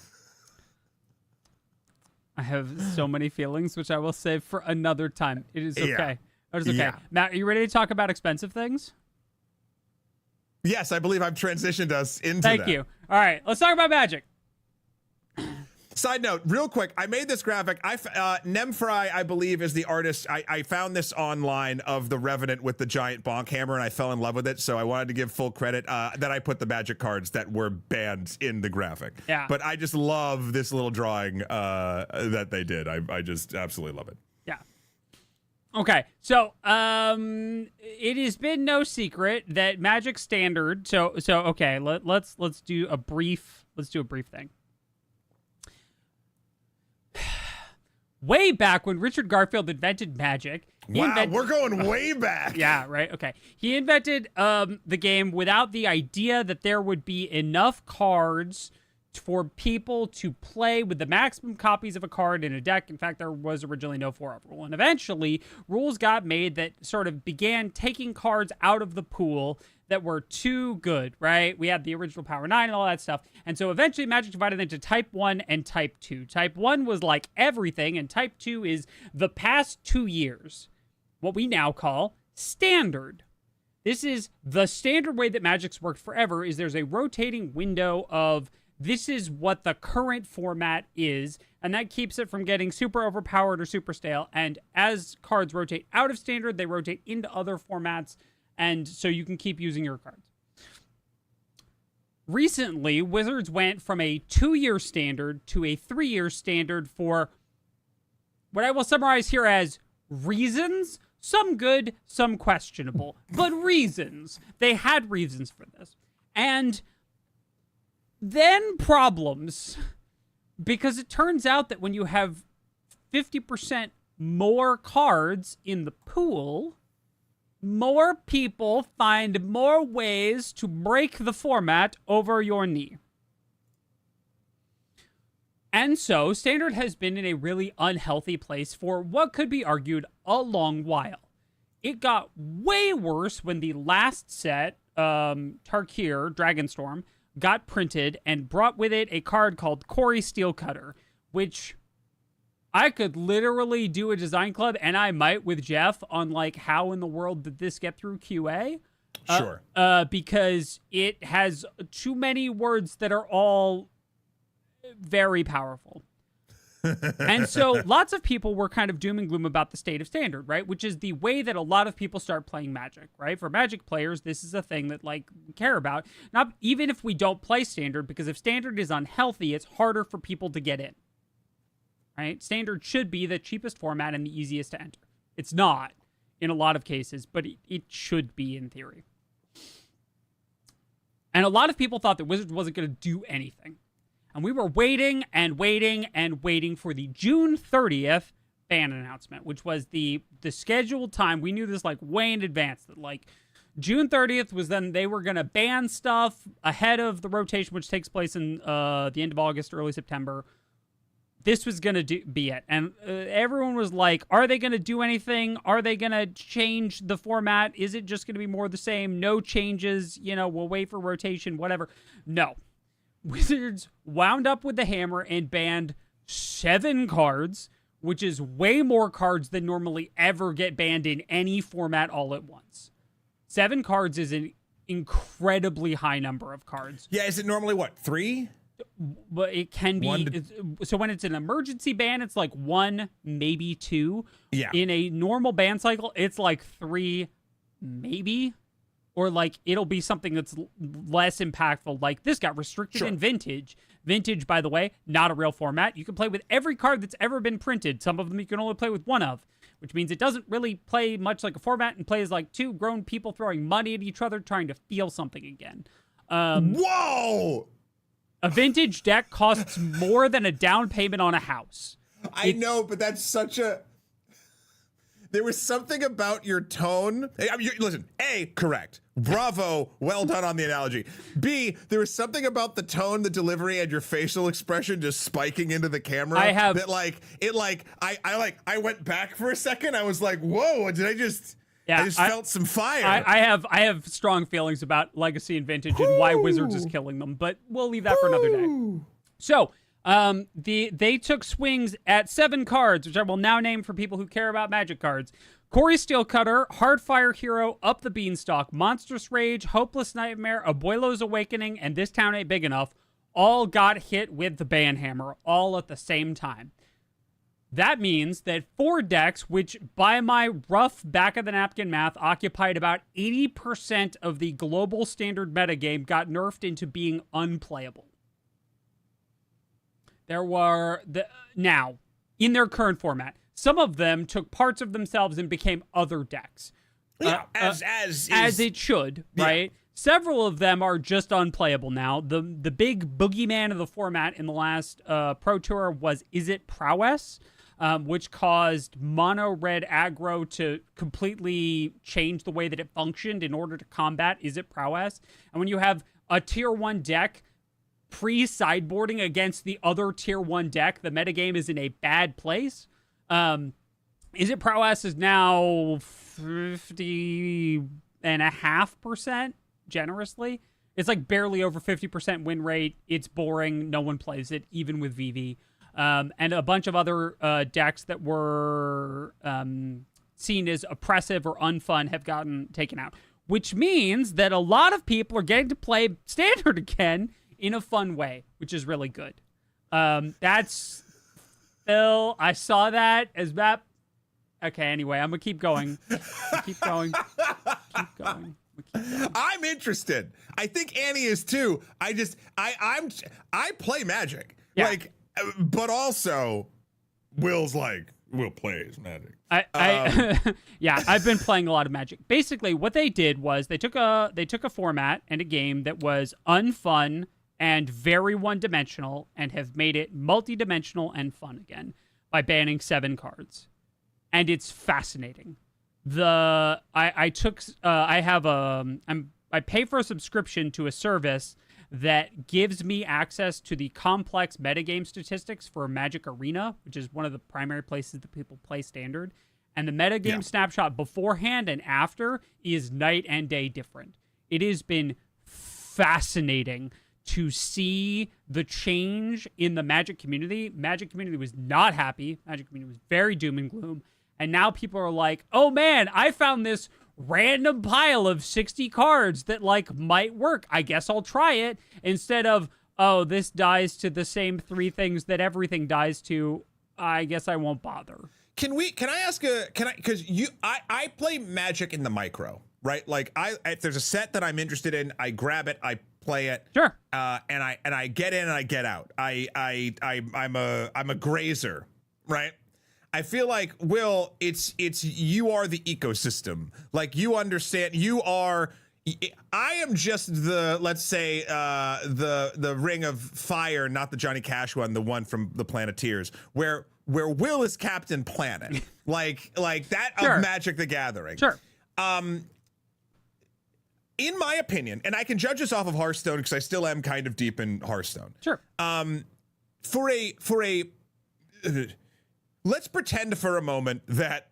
I have so many feelings, which I will save for another time. It is okay. Yeah. It is okay. Yeah. Matt, are you ready to talk about expensive things? Yes, I believe I've transitioned us into Thank you. All right, let's talk about Magic. Side note, real quick, I made this graphic. Nemfry, I believe, is the artist. I found this online of the Revenant with the giant bonk hammer, and I fell in love with it. So I wanted to give full credit that I put the magic cards that were banned in the graphic. Yeah. But I just love this little drawing that they did. I just absolutely love it. Yeah. Okay, so it has been no secret that Magic Standard. So okay, let's do a brief thing. Way back when Richard Garfield invented Magic, we're going way back. Yeah, right. Okay, he invented the game without the idea that there would be enough cards for people to play with the maximum copies of a card in a deck. In fact, there was originally no 4-up rule. And eventually, rules got made that sort of began taking cards out of the pool that were too good, right? We had the original Power 9 and all that stuff. And so eventually, Magic divided into Type 1 and Type 2. Type 1 was like everything, and Type 2 is the past 2 years, what we now call Standard. This is the standard way that Magic's worked forever, is there's a rotating window of this is what the current format is, and that keeps it from getting super overpowered or super stale. And as cards rotate out of Standard, they rotate into other formats, and so you can keep using your cards. Recently, Wizards went from a 2-year Standard to a 3-year Standard for what I will summarize here as reasons. Some good, some questionable, but reasons. They had reasons for this. And then problems, because it turns out that when you have 50% more cards in the pool, more people find more ways to break the format over your knee. And so Standard has been in a really unhealthy place for what could be argued a long while. It got way worse when the last set, Tarkir, Dragonstorm, got printed and brought with it a card called Corey Steelcutter, which I could literally do a design club, and I might with Jeff, on like how in the world did this get through QA? Sure. Because it has too many words that are all very powerful. And so lots of people were kind of doom and gloom about the state of Standard, right? Which is the way that a lot of people start playing Magic, right? For Magic players, this is a thing that like we care about. Not even if we don't play Standard, because if Standard is unhealthy, it's harder for people to get in, right? Standard should be the cheapest format and the easiest to enter. It's not in a lot of cases, but it should be in theory. And a lot of people thought that Wizards wasn't going to do anything. And we were waiting and waiting and waiting for the June 30th ban announcement, which was the scheduled time. We knew this like way in advance that like June 30th was then they were going to ban stuff ahead of the rotation, which takes place in the end of August, early September. This was going to be it. And everyone was like, are they going to do anything? Are they going to change the format? Is it just going to be more the same? No changes. You know, we'll wait for rotation, whatever. No. Wizards wound up with the hammer and banned 7 cards, which is way more cards than normally ever get banned in any format all at once. 7 cards is an incredibly high number of cards. Yeah, is it normally what, 3? But it can be. So when it's an emergency ban, it's like 1, maybe 2. Yeah. In a normal ban cycle, it's like 3, maybe. Or like it'll be something that's less impactful. Like this got restricted in Vintage. Vintage, by the way, not a real format. You can play with every card that's ever been printed. Some of them you can only play with 1 of, which means it doesn't really play much like a format and plays like 2 grown people throwing money at each other trying to feel something again. Whoa! A Vintage deck costs more than a down payment on a house. I know, but that's such a... There was something about your tone. I mean, listen, A, correct. Bravo. Well done on the analogy. B, there was something about the tone, the delivery, and your facial expression just spiking into the camera. I went back for a second. I was like, whoa, did I just... Yeah, I just felt some fire. I have strong feelings about Legacy and Vintage and why Wizards is killing them, but we'll leave that for another day. So, they took swings at 7 cards, which I will now name for people who care about Magic cards. Corey Steelcutter, Hardfire Hero, Up the Beanstalk, Monstrous Rage, Hopeless Nightmare, Abuelo's Awakening, and This Town Ain't Big Enough, all got hit with the ban hammer all at the same time. That means that 4 decks, which by my rough back-of-the-napkin math occupied about 80% of the global standard metagame, got nerfed into being unplayable. There were, now, in their current format, some of them took parts of themselves and became other decks. Yeah, as it should, right? Yeah. Several of them are just unplayable now. The big boogeyman of the format in the last Pro Tour was Is It Prowess? Which caused mono red aggro to completely change the way that it functioned in order to combat Is It Prowess. And when you have a tier 1 deck pre-sideboarding against the other tier 1 deck, the metagame is in a bad place. Is It Prowess is now 50.5% generously. It's like barely over 50% win rate. It's boring. No one plays it, even with VV. And a bunch of other decks that were seen as oppressive or unfun have gotten taken out, which means that a lot of people are getting to play Standard again in a fun way, which is really good. That's Phil. I saw that as that. Okay, anyway, I'm going to keep going. Keep going. Keep going. I'm interested. I think Annie is too. I play Magic. Yeah. Like, but also, Will's like, Will plays Magic. Yeah, I've been playing a lot of Magic. Basically, what they did was they took a format and a game that was unfun and very one-dimensional and have made it multi-dimensional and fun again by banning 7 cards. And it's fascinating. I pay for a subscription to a service that gives me access to the complex metagame statistics for Magic Arena, which is one of the primary places that people play Standard. And the metagame snapshot beforehand and after is night and day different. It has been fascinating to see the change in the Magic community. Magic community was not happy. Magic community was very doom and gloom. And now people are like, oh man, I found this random pile of 60 cards that like might work. I guess I'll try it, instead of, oh, this dies to the same 3 things that everything dies to. I guess I won't bother. Can I ask because I play Magic in the micro, right? Like if there's a set that I'm interested in, I grab it, I play it. Sure. And I get in and I get out. I'm a grazer, right? I feel like, Will, it's you are the ecosystem. Like, you understand, I am just the, let's say, the Ring of Fire, not the Johnny Cash one, the one from the Planeteers, where Will is Captain Planet. like that sure. Of Magic the Gathering. Sure. In my opinion, and I can judge this off of Hearthstone because I still am kind of deep in Hearthstone. Sure. For a let's pretend for a moment that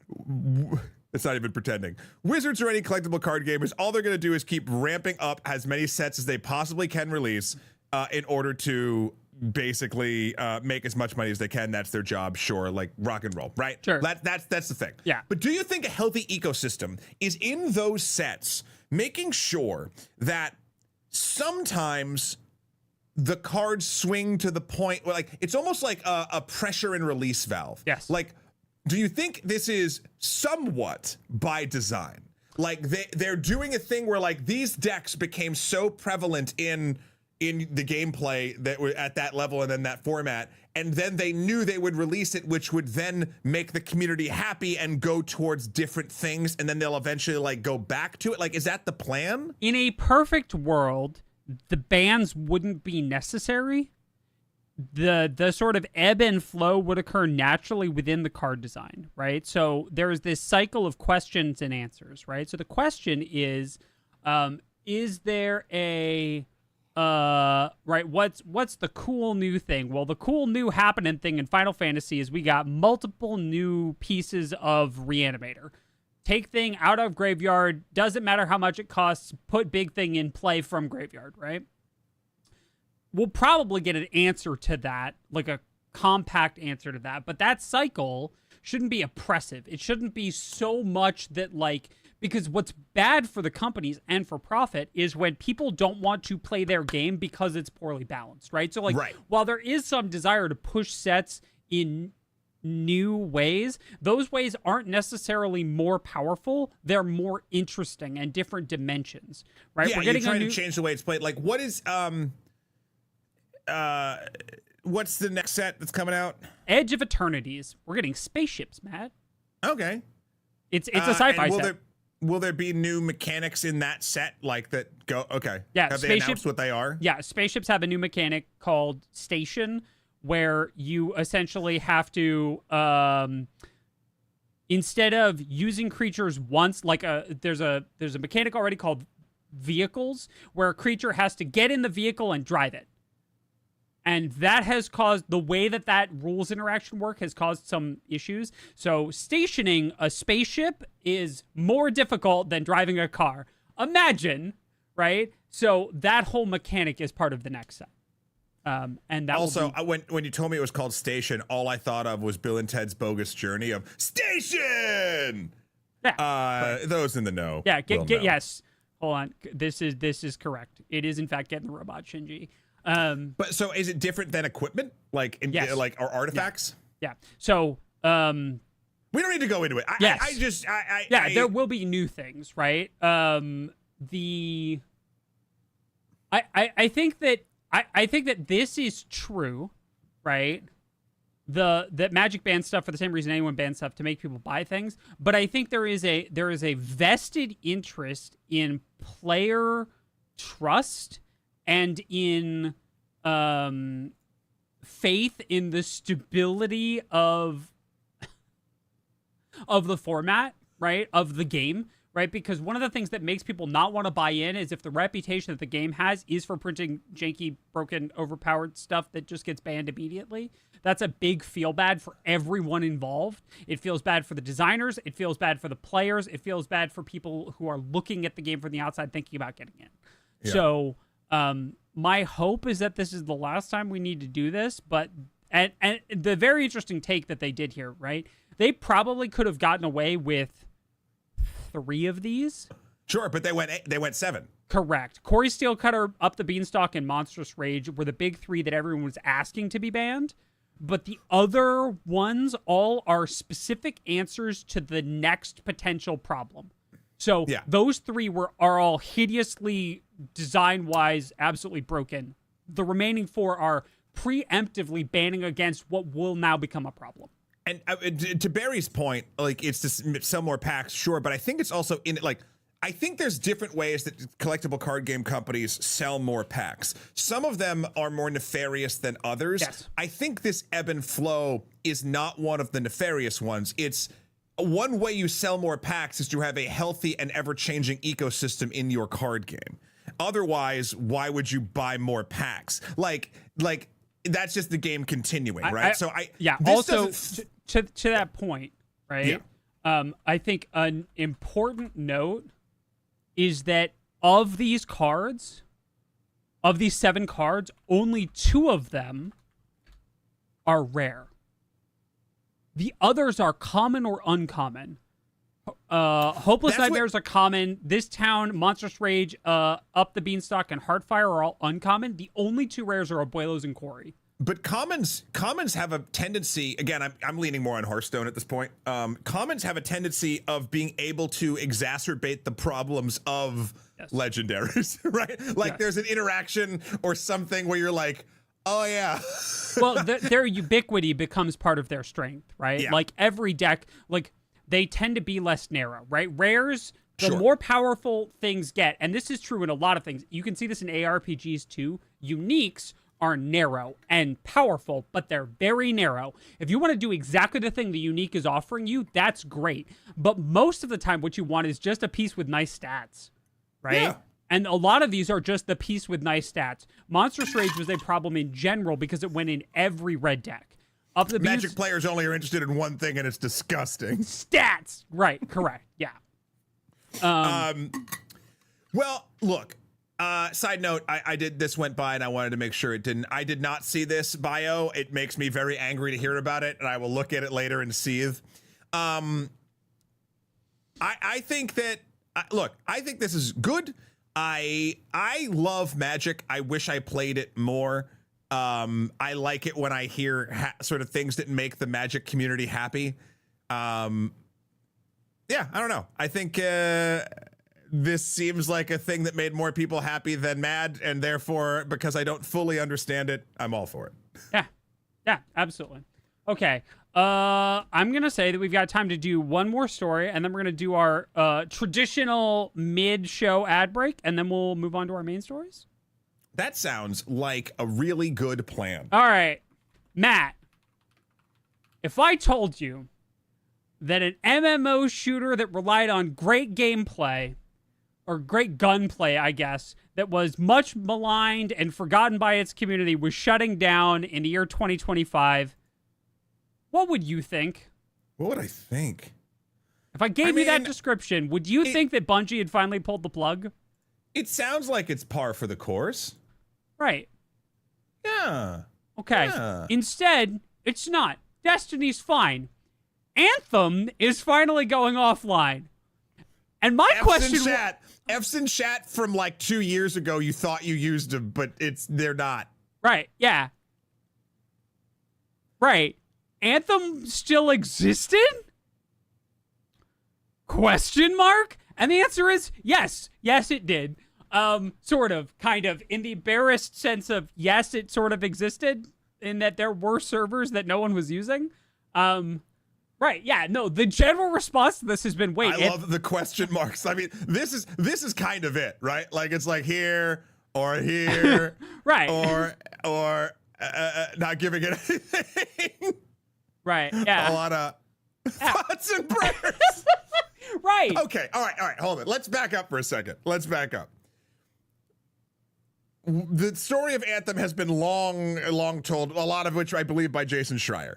it's not even pretending. Wizards or any collectible card gamers, all they're going to do is keep ramping up as many sets as they possibly can release in order to basically make as much money as they can. That's their job. Sure, like rock and roll, right? Sure. That's the thing. Yeah. But do you think a healthy ecosystem is in those sets making sure that sometimes the cards swing to the point where, like, it's almost like a pressure and release valve? Yes. Like, do you think this is somewhat by design? Like, they're doing a thing where, like, these decks became so prevalent in the gameplay that were at that level and then that format, and then they knew they would release it, which would then make the community happy and go towards different things, and then they'll eventually, like, go back to it? Like, is that the plan? In a perfect world, the bans wouldn't be necessary. The sort of ebb and flow would occur naturally within the card design, right? So there's this cycle of questions and answers, right? So the question is there a right, what's the cool new thing? Well, the cool new happening thing in Final Fantasy is we got multiple new pieces of Reanimator. Take thing out of graveyard, doesn't matter how much it costs, put big thing in play from graveyard, right? We'll probably get an answer to that, like a compact answer to that, but that cycle shouldn't be oppressive. It shouldn't be so much that, like, Because what's bad for the companies and for profit is when people don't want to play their game because it's poorly balanced, right? So, like, while there is some desire to push sets in new ways, those ways aren't necessarily more powerful. They're more interesting and different dimensions, right? Yeah, you're trying to change the way it's played. Like, what is what's the next set that's coming out? Edge of Eternities. We're getting spaceships, Matt. Okay. It's a sci-fi set. Will there be new mechanics in that set like that go? Okay. Yeah. Have they announced what they are? Yeah. Spaceships have a new mechanic called Station, where you essentially have to, instead of using creatures once, like there's a mechanic already called Vehicles, where a creature has to get in the vehicle and drive it. And that has caused, the way that rules interaction work has caused some issues. So stationing a spaceship is more difficult than driving a car. Imagine, right? So that whole mechanic is part of the next set. And that also, when you told me it was called Station, all I thought of was Bill and Ted's Bogus Journey of Station. Yeah, those in the know. Yeah, yes. Hold on, this is correct. It is in fact getting the robot Shinji. But so is it different than equipment, like yes. like or artifacts? Yeah. So we don't need to go into it. There will be new things, right? I think that this is true, right? That Magic bans stuff for the same reason anyone bans stuff, to make people buy things. But I think there is a vested interest in player trust and in faith in the stability of the format, right? Of the game, right? Because one of the things that makes people not want to buy in is if the reputation that the game has is for printing janky, broken, overpowered stuff that just gets banned immediately. That's a big feel bad for everyone involved. It feels bad for the designers. It feels bad for the players. It feels bad for people who are looking at the game from the outside thinking about getting in. Yeah. So my hope is that this is the last time we need to do this, but and the very interesting take that they did here, right? They probably could have gotten away with 3 of these. Sure, but they went 7. Correct. Corey Steelcutter, Up the Beanstalk, and Monstrous Rage were the big 3 that everyone was asking to be banned. But the other ones all are specific answers to the next potential problem. So those 3 are all hideously, design-wise, absolutely broken. The remaining 4 are preemptively banning against what will now become a problem. And to Barry's point, like, it's to sell more packs, sure, but I think it's also in it, like, I think there's different ways that collectible card game companies sell more packs. Some of them are more nefarious than others. Yes. I think this ebb and flow is not one of the nefarious ones. It's one way you sell more packs is to have a healthy and ever-changing ecosystem in your card game. Otherwise, why would you buy more packs? Like that's just the game continuing, right? Also to that point, right? Yeah. I think an important note is that of these cards, of these 7 cards, only 2 of them are rare. The others are common or uncommon. Hopeless Nightmares are common. This Town, Monstrous Rage, Up the Beanstalk, and Heartfire are all uncommon. The only 2 rares are Abuelos and Corey. But commons have a tendency, again, I'm leaning more on Hearthstone at this point. Commons have a tendency of being able to exacerbate the problems of legendaries, right? Like there's an interaction or something where you're like, oh yeah. Well, their ubiquity becomes part of their strength, right? Yeah. Like every deck, like they tend to be less narrow, right? Rares, the more powerful things get, and this is true in a lot of things. You can see this in ARPGs too. Uniques are narrow and powerful, but they're very narrow. If you want to do exactly the thing the unique is offering you, that's great. But most of the time, what you want is just a piece with nice stats, right? Yeah. And a lot of these are just the piece with nice stats. Monstrous Rage was a problem in general because it went in every red deck. Magic players only are interested in one thing, and it's disgusting. Stats! Right, correct, yeah. Well, look, side note, this went by and I wanted to make sure it didn't. I did not see this bio. It makes me very angry to hear about it, and I will look at it later and seethe. I think that look, I think this is good. I love Magic. I wish I played it more. I like it when I hear sort of things that make the Magic community happy. Yeah, I don't know. I think this seems like a thing that made more people happy than mad, and therefore, because I don't fully understand it, I'm all for it. Yeah, absolutely. Okay, I'm gonna say that we've got time to do one more story, and then we're gonna do our traditional mid-show ad break, and then we'll move on to our main stories. That sounds like a really good plan. All right, Matt, if I told you that an MMO shooter that relied on great gameplay, or great gunplay, I guess, that was much maligned and forgotten by its community was shutting down in the year 2025, what would you think? What would I think? If I gave you that description, would you think that Bungie had finally pulled the plug? It sounds like it's par for the course. Right. Yeah. Okay. Yeah. Instead, it's not. Destiny's fine. Anthem is finally going offline. And my question... F's in chat from like 2 years ago, you thought you used them, but they're not. Right, yeah. Right. Anthem still existed? Question mark? And the answer is yes. Yes, it did. Sort of, kind of. In the embarrassed sense of yes, it sort of existed, in that there were servers that no one was using. Right, yeah, no, the general response to this has been, wait. I love the question marks. I mean, this is kind of it, right? Like, it's like here or here. Right. Or not giving it anything. Right, yeah. A lot of thoughts and prayers. Right. Okay, all right, hold it. Let's back up for a second. Let's back up. The story of Anthem has been long told, a lot of which I believe by Jason Schreier.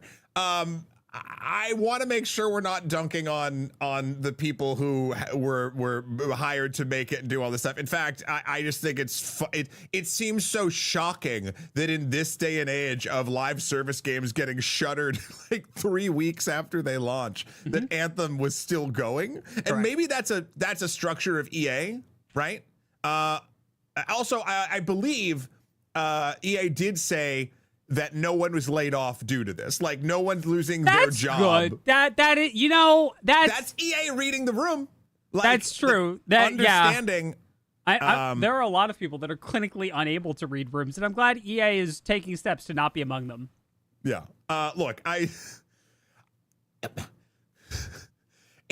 I want to make sure we're not dunking on the people who were hired to make it and do all this stuff. In fact, I just think it seems so shocking that in this day and age of live service games getting shuttered like 3 weeks after they launch, that Anthem was still going. And maybe that's a structure of EA, right? Also, I believe EA did say that no one was laid off due to this. Like, no one's losing their job. Good. That is, that's EA reading the room. Like, that's true. Understanding. Yeah. There are a lot of people that are clinically unable to read rooms, and I'm glad EA is taking steps to not be among them. Yeah. Look,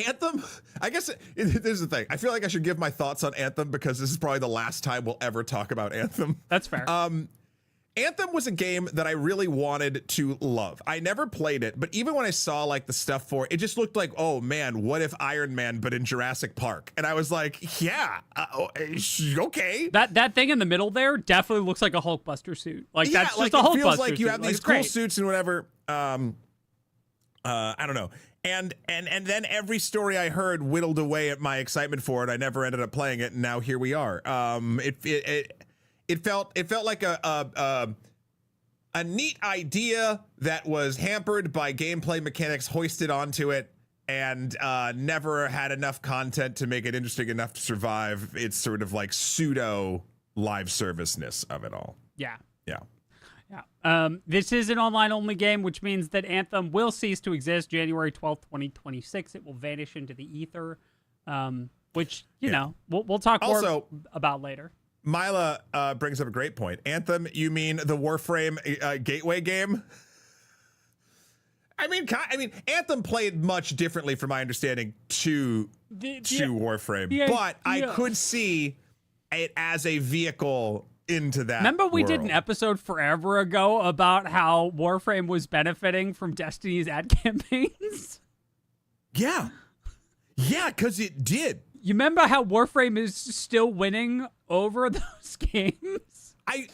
Anthem, I guess this is the thing. I feel like I should give my thoughts on Anthem because this is probably the last time we'll ever talk about Anthem. That's fair. Anthem was a game that I really wanted to love. I never played it, but even when I saw like the stuff for it, it just looked like, oh man, what if Iron Man but in Jurassic Park? And I was like, yeah, okay. That thing in the middle there definitely looks like a Hulkbuster suit. Like, yeah, that's like, just a Hulkbuster suit. It feels like you have these cool great suits and whatever. I don't know. And then every story I heard whittled away at my excitement for it. I never ended up playing it, and now here we are. It felt like a neat idea that was hampered by gameplay mechanics hoisted onto it, and never had enough content to make it interesting enough to survive its sort of like pseudo live serviceness of it all. Yeah. Yeah. Yeah. This is an online only game, which means that Anthem will cease to exist January 12th, 2026. It will vanish into the ether, which, you know, we'll talk more about later. Mila brings up a great point. Anthem, you mean the Warframe gateway game? I mean, Anthem played much differently, from my understanding, to Warframe, but I could see it as a vehicle into that. Remember we world. did an episode forever ago about how Warframe was benefiting from Destiny's ad campaigns? Yeah, because it did. You remember how Warframe is still winning over those games? I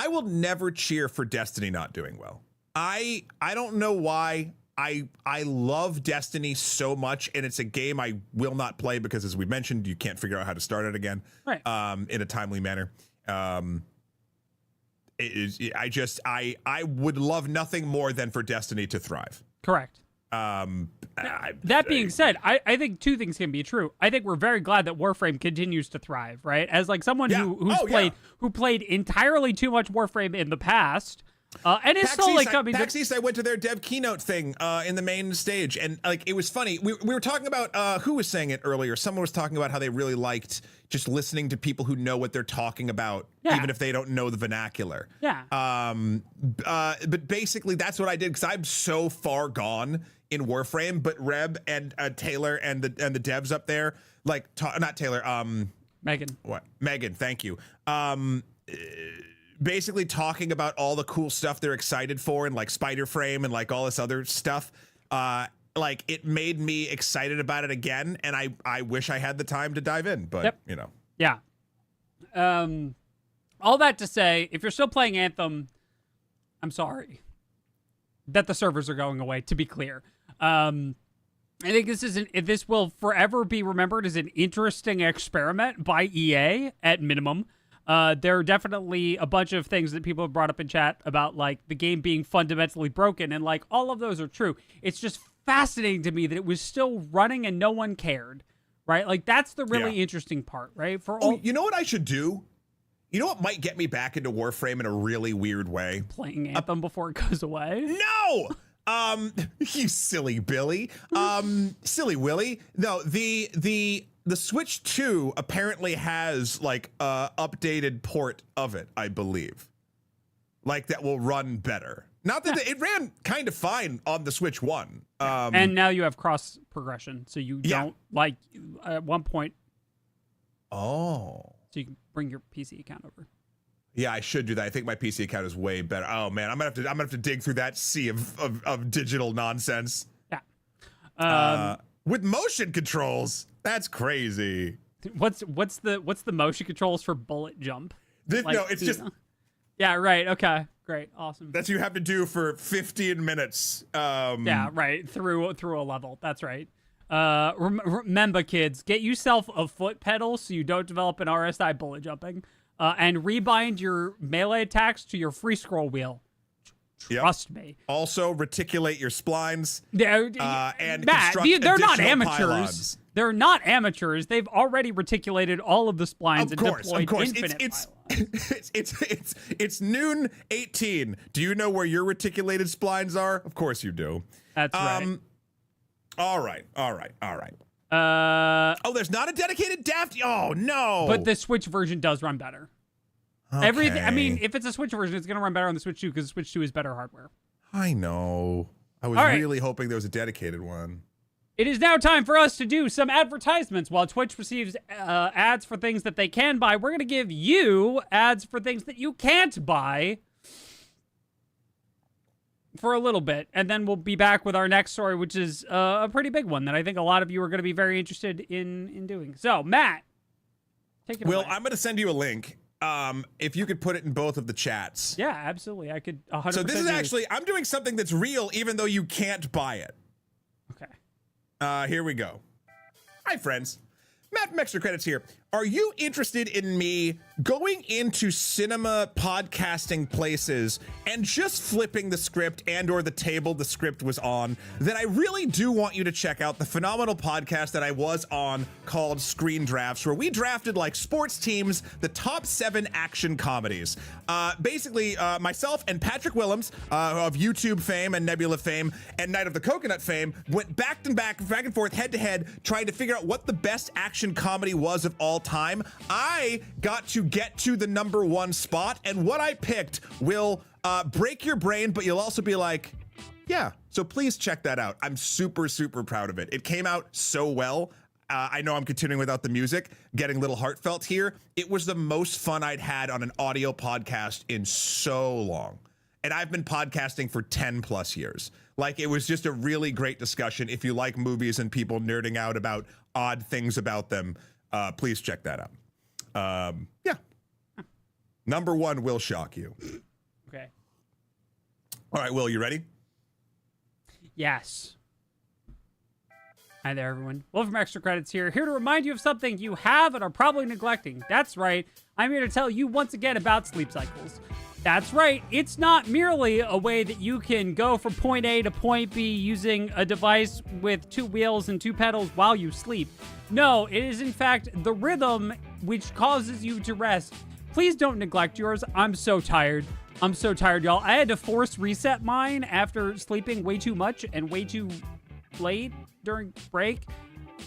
will never cheer for Destiny not doing well. I don't know why. I love Destiny so much, and it's a game I will not play because, as we mentioned, you can't figure out how to start it again, right? In a timely manner. I would love nothing more than for Destiny to thrive. Correct. That being said, I think two things can be true. I think we're very glad that Warframe continues to thrive, right? As like someone who played entirely too much Warframe in the past, and it's still like coming. PAX East, I went to their dev keynote thing in the main stage, and like it was funny. We were talking about who was saying it earlier. Someone was talking about how they really liked just listening to people who know what they're talking about, even if they don't know the vernacular. Yeah. But basically, that's what I did because I'm so far gone in Warframe. But Reb and Taylor and the devs up there, like not Taylor, Megan. What? Megan, thank you. Basically talking about all the cool stuff they're excited for and like Spider Frame and like all this other stuff. Like it made me excited about it again. And I wish I had the time to dive in, but you know. Yeah. All that to say, if you're still playing Anthem, I'm sorry that the servers are going away, to be clear. I think this will forever be remembered as an interesting experiment by EA at minimum. There are definitely a bunch of things that people have brought up in chat about like the game being fundamentally broken, and like all of those are true. It's just fascinating to me that it was still running and no one cared, right? Like that's the really interesting part, right? You know what I should do? You know what might get me back into Warframe in a really weird way? Playing Anthem before it goes away. No! You silly Billy. Silly Willy. No, the Switch 2 apparently has like a updated port of it, I believe. Like that will run better. Not that it ran kind of fine on the Switch 1. And now you have cross progression, so you don't like at one point. Oh. So you can bring your PC account over. Yeah, I should do that. I think my PC account is way better. Oh man, I'm gonna have to dig through that sea of digital nonsense. Yeah. With motion controls. That's crazy. What's the motion controls for bullet jump? No, it's just. Yeah, right. Okay, great, awesome. That's what you have to do for 15 minutes. Yeah, right. Through a level. That's right. Remember, kids, get yourself a foot pedal so you don't develop an RSI bullet jumping, and rebind your melee attacks to your free scroll wheel. Trust me. Also, reticulate your splines. And Matt, they're not amateurs. Pylons. They're not amateurs. They've already reticulated all of the splines deployed infinite pylons. It's noon 18. Do you know where your reticulated splines are? Of course you do. That's right. All right. There's not a dedicated Daft. Oh no. But the Switch version does run better. Okay. Everything. I mean, if it's a Switch version, it's going to run better on the Switch 2 because the Switch 2 is better hardware. I know. I was really hoping there was a dedicated one. It is now time for us to do some advertisements. While Twitch receives ads for things that they can buy, we're going to give you ads for things that you can't buy for a little bit. And then we'll be back with our next story, which is a pretty big one that I think a lot of you are going to be very interested in doing. So, Matt, take it away. Will, I'm going to send you a link. If you could put it in both of the chats. Yeah, absolutely. I could 100%. So this is actually, I'm doing something that's real, even though you can't buy it. Okay. Here we go. Hi, friends. Matt from Extra Credits here. Are you interested in me going into cinema podcasting places and just flipping the script and or the table the script was on? Then I really do want you to check out the phenomenal podcast that I was on called Screen Drafts, where we drafted like sports teams, the top 7 action comedies. Basically, myself and Patrick Willems of YouTube fame and Nebula fame and Night of the Coconut fame went back and forth, head to head, trying to figure out what the best action comedy was of all time. I got to get to the number 1 spot, and what I picked will break your brain, but you'll also be like, yeah. So please check that out. I'm super, super proud of it. It came out so well. I know I'm continuing without the music, getting a little heartfelt here. It was the most fun I'd had on an audio podcast in so long. And I've been podcasting for 10 plus years. Like, it was just a really great discussion. If you like movies and people nerding out about odd things about them, please check that out. Yeah. Number 1 will shock you. Okay. All right, Will, you ready? Yes. Hi there, everyone. Will from Extra Credits here to remind you of something you have and are probably neglecting. That's right. I'm here to tell you once again about sleep cycles. That's right. It's not merely a way that you can go from point A to point B using a device with 2 wheels and 2 pedals while you sleep. No, it is in fact the rhythm which causes you to rest. Please don't neglect yours. I'm so tired. I'm so tired, y'all. I had to force reset mine after sleeping way too much and way too late during break.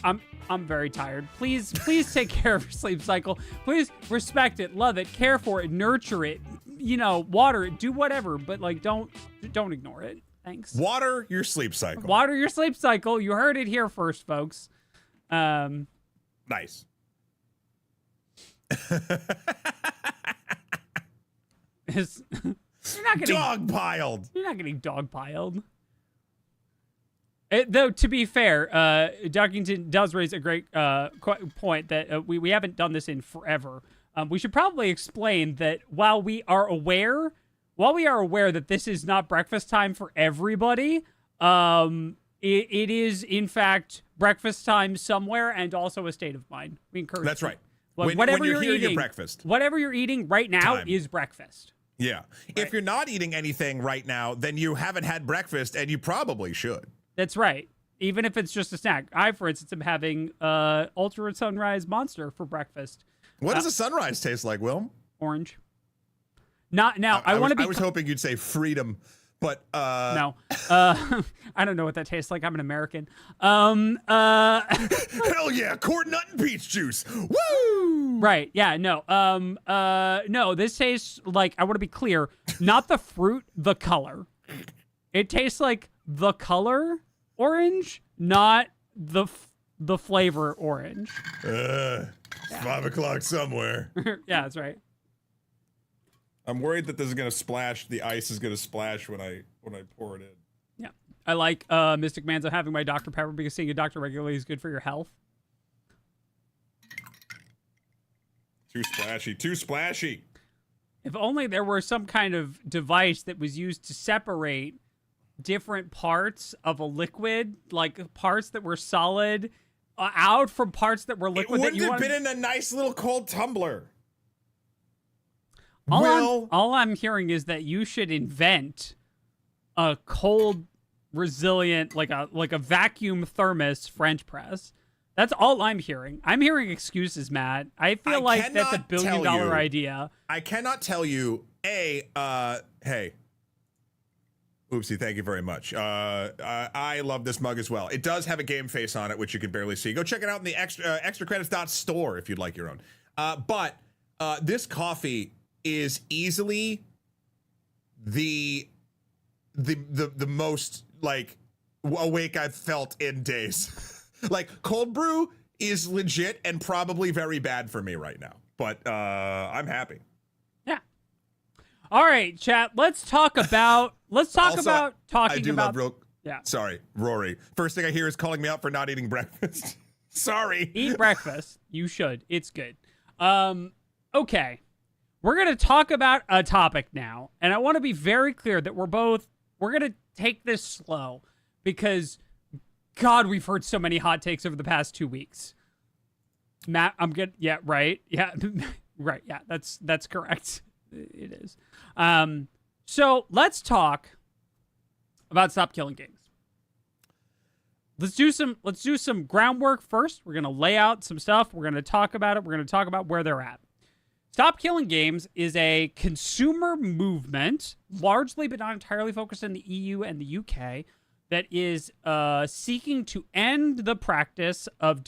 I'm very tired. Please take care of your sleep cycle. Please respect it, love it, care for it, nurture it. You know, water it, do whatever, but like don't ignore it. Thanks. Water your sleep cycle. Water your sleep cycle. You heard it here first, folks. Nice. You're not getting dogpiled. You're not getting dogpiled. Though, to be fair, Duckington does raise a great point that we haven't done this in forever. We should probably explain that while we are aware that this is not breakfast time for everybody, it is, in fact, breakfast time somewhere and also a state of mind. We encourage That's right. Whatever you're eating, your breakfast. Whatever you're eating right now is breakfast. Yeah. Right. If you're not eating anything right now, then you haven't had breakfast, and you probably should. That's right. Even if it's just a snack. I, for instance, am having Ultra Sunrise Monster for breakfast. What does a sunrise taste like, Will? Orange. Not now. I want to be. I was hoping you'd say freedom, but no. I don't know what that tastes like. I'm an American. Hell yeah, corn nut and peach juice. Woo! Right. Yeah. No. No. This tastes like, I want to be clear, not the fruit, the color. It tastes like the color orange, not the flavor orange. It's 5 o'clock somewhere. Yeah, that's right. I'm worried that this is gonna splash. The ice is gonna splash when I pour it in. Yeah, I like Mystic Manzo having my Dr. Pepper because seeing a doctor regularly is good for your health. Too splashy. Too splashy. If only there were some kind of device that was used to separate different parts of a liquid, like parts that were solid, out from parts that were liquid. It wouldn't have been in a nice little cold tumbler. All I'm hearing is that you should invent a cold, resilient, like a vacuum thermos French press. That's all I'm hearing. I'm hearing excuses, Matt. I feel like that's a $1 billion idea. I cannot tell you. Hey. Oopsie, thank you very much. I love this mug as well. It does have a game face on it, which you can barely see. Go check it out in the extracredits.store if you'd like your own. But this coffee is easily the most like awake I've felt in days. Like cold brew is legit and probably very bad for me right now, but I'm happy. Yeah. All right, chat. Let's talk about. Yeah. Sorry, Rory. First thing I hear is calling me out for not eating breakfast. Sorry. Eat breakfast. You should. It's good. Okay. We're going to talk about a topic now, and I want to be very clear that we're going to take this slow because, God, we've heard so many hot takes over the past 2 weeks. Matt, I'm good. Yeah, right. Yeah, right. Yeah, that's correct. It is. So let's talk about Stop Killing Games. Let's do some groundwork first. We're going to lay out some stuff. We're going to talk about it. We're going to talk about where they're at. Stop Killing Games is a consumer movement, largely but not entirely focused in the EU and the UK, that is seeking to end the practice of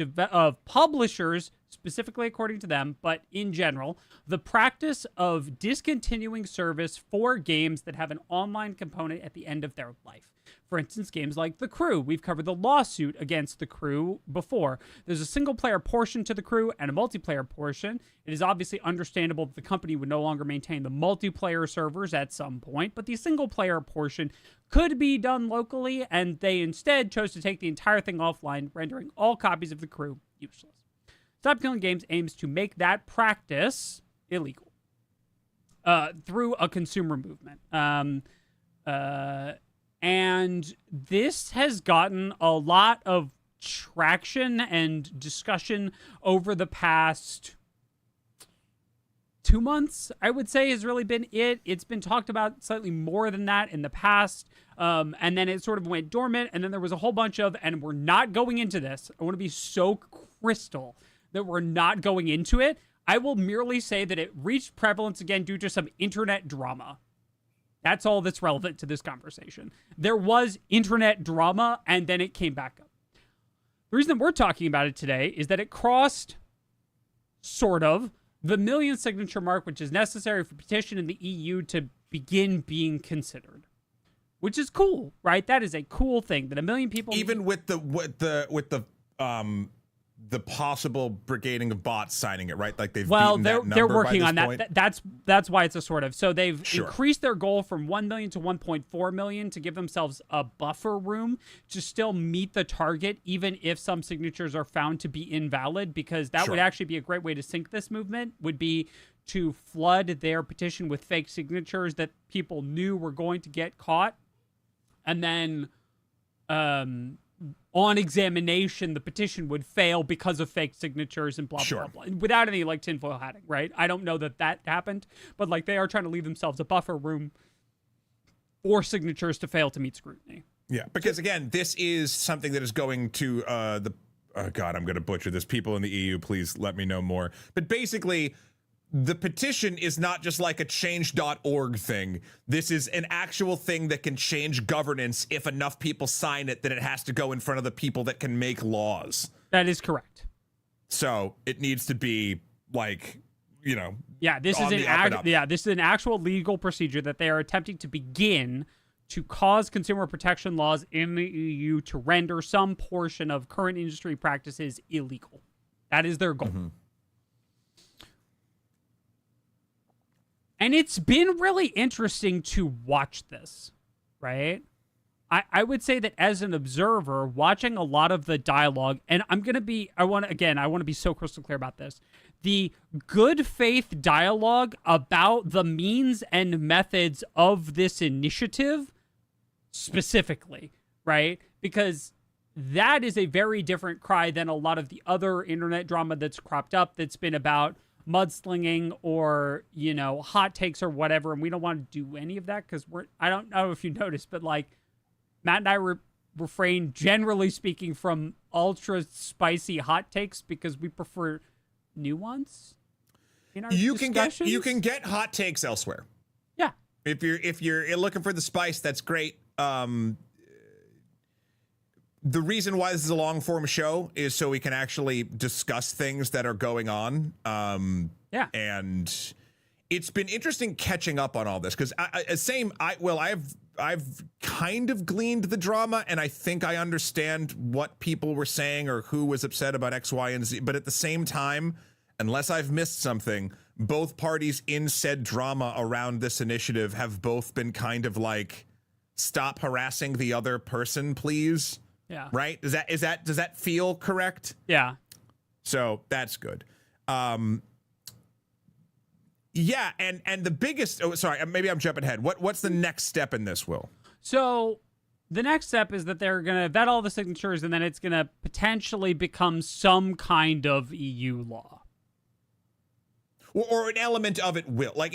publishers, specifically according to them, but in general, the practice of discontinuing service for games that have an online component at the end of their life. For instance, games like The Crew. We've covered the lawsuit against The Crew before. There's a single-player portion to The Crew and a multiplayer portion. It is obviously understandable that the company would no longer maintain the multiplayer servers at some point, but the single-player portion could be done locally, and they instead chose to take the entire thing offline, rendering all copies of The Crew useless. Stop Killing Games aims to make that practice illegal through a consumer movement. And this has gotten a lot of traction and discussion over the past 2 months, I would say, has really been it. It's been talked about slightly more than that in the past. And then it sort of went dormant. And then there was a whole bunch of, and we're not going into this. I want to be so crystal that we're not going into it. I will merely say that it reached prevalence again due to some internet drama. That's all that's relevant to this conversation. There was internet drama, and then it came back up. The reason that we're talking about it today is that it crossed, sort of, the 1 million signature mark, which is necessary for petition in the EU to begin being considered, which is cool, right? That is a cool thing that 1 million people, even with the possible brigading of bots signing it, right? Like they've beaten that number they're working by on this that. point. That's why it's a sort of, so they've increased their goal from 1 million to 1.4 million to give themselves a buffer room to still meet the target, even if some signatures are found to be invalid, because that would actually be a great way to sink this movement, would be to flood their petition with fake signatures that people knew were going to get caught, and then on examination, the petition would fail because of fake signatures and blah, blah, blah, without any, like, tinfoil hatting, right? I don't know that happened, but, like, they are trying to leave themselves a buffer room for signatures to fail to meet scrutiny. Yeah, because, again, this is something that is going to oh, God, I'm going to butcher this. People in the EU, please let me know more. But basically, the petition is not just like a change.org thing. This is an actual thing that can change governance if enough people sign it, then it has to go in front of the people that can make laws. That is correct. So it needs to be like, this is an actual legal procedure that they are attempting to begin to cause consumer protection laws in the EU to render some portion of current industry practices illegal. That is their goal. Mm-hmm. And it's been really interesting to watch this, right? I would say that as an observer, watching a lot of the dialogue, and I want to be so crystal clear about this. The good faith dialogue about the means and methods of this initiative specifically, right? Because that is a very different cry than a lot of the other internet drama that's cropped up that's been about mudslinging or, hot takes or whatever. And we don't want to do any of that because I don't know if you noticed, but like Matt and I refrain, generally speaking, from ultra spicy hot takes because we prefer nuance in our discussions. You can get hot takes elsewhere. Yeah. If you're looking for the spice, that's great. The reason why this is a long form show is so we can actually discuss things that are going on. And it's been interesting catching up on all this because I've kind of gleaned the drama and I think I understand what people were saying or who was upset about X, Y, and Z. But at the same time, unless I've missed something, both parties in said drama around this initiative have both been kind of like, stop harassing the other person, please. Yeah. Right? Does that feel correct? Yeah. So that's good. And the biggest, maybe I'm jumping ahead. What's the next step in this, Will? So the next step is that they're going to vet all the signatures and then it's going to potentially become some kind of EU law. Or an element of it will. Like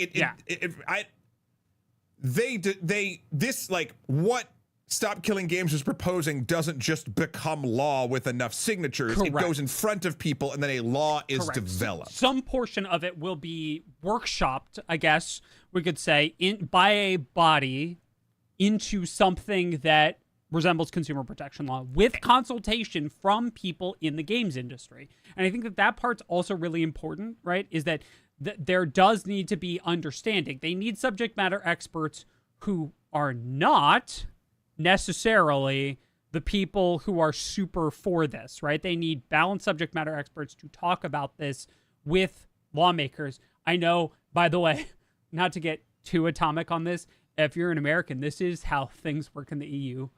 what Stop Killing Games is proposing doesn't just become law with enough signatures. Correct. It goes in front of people and then a law is developed. Some portion of it will be workshopped, I guess we could say, by a body into something that resembles consumer protection law with consultation from people in the games industry. And I think that part's also really important, right? Is that there does need to be understanding. They need subject matter experts who are not necessarily the people who are super for this, right? They need balanced subject matter experts to talk about this with lawmakers. I know, by the way, not to get too atomic on this, if you're an American, this is how things work in the EU.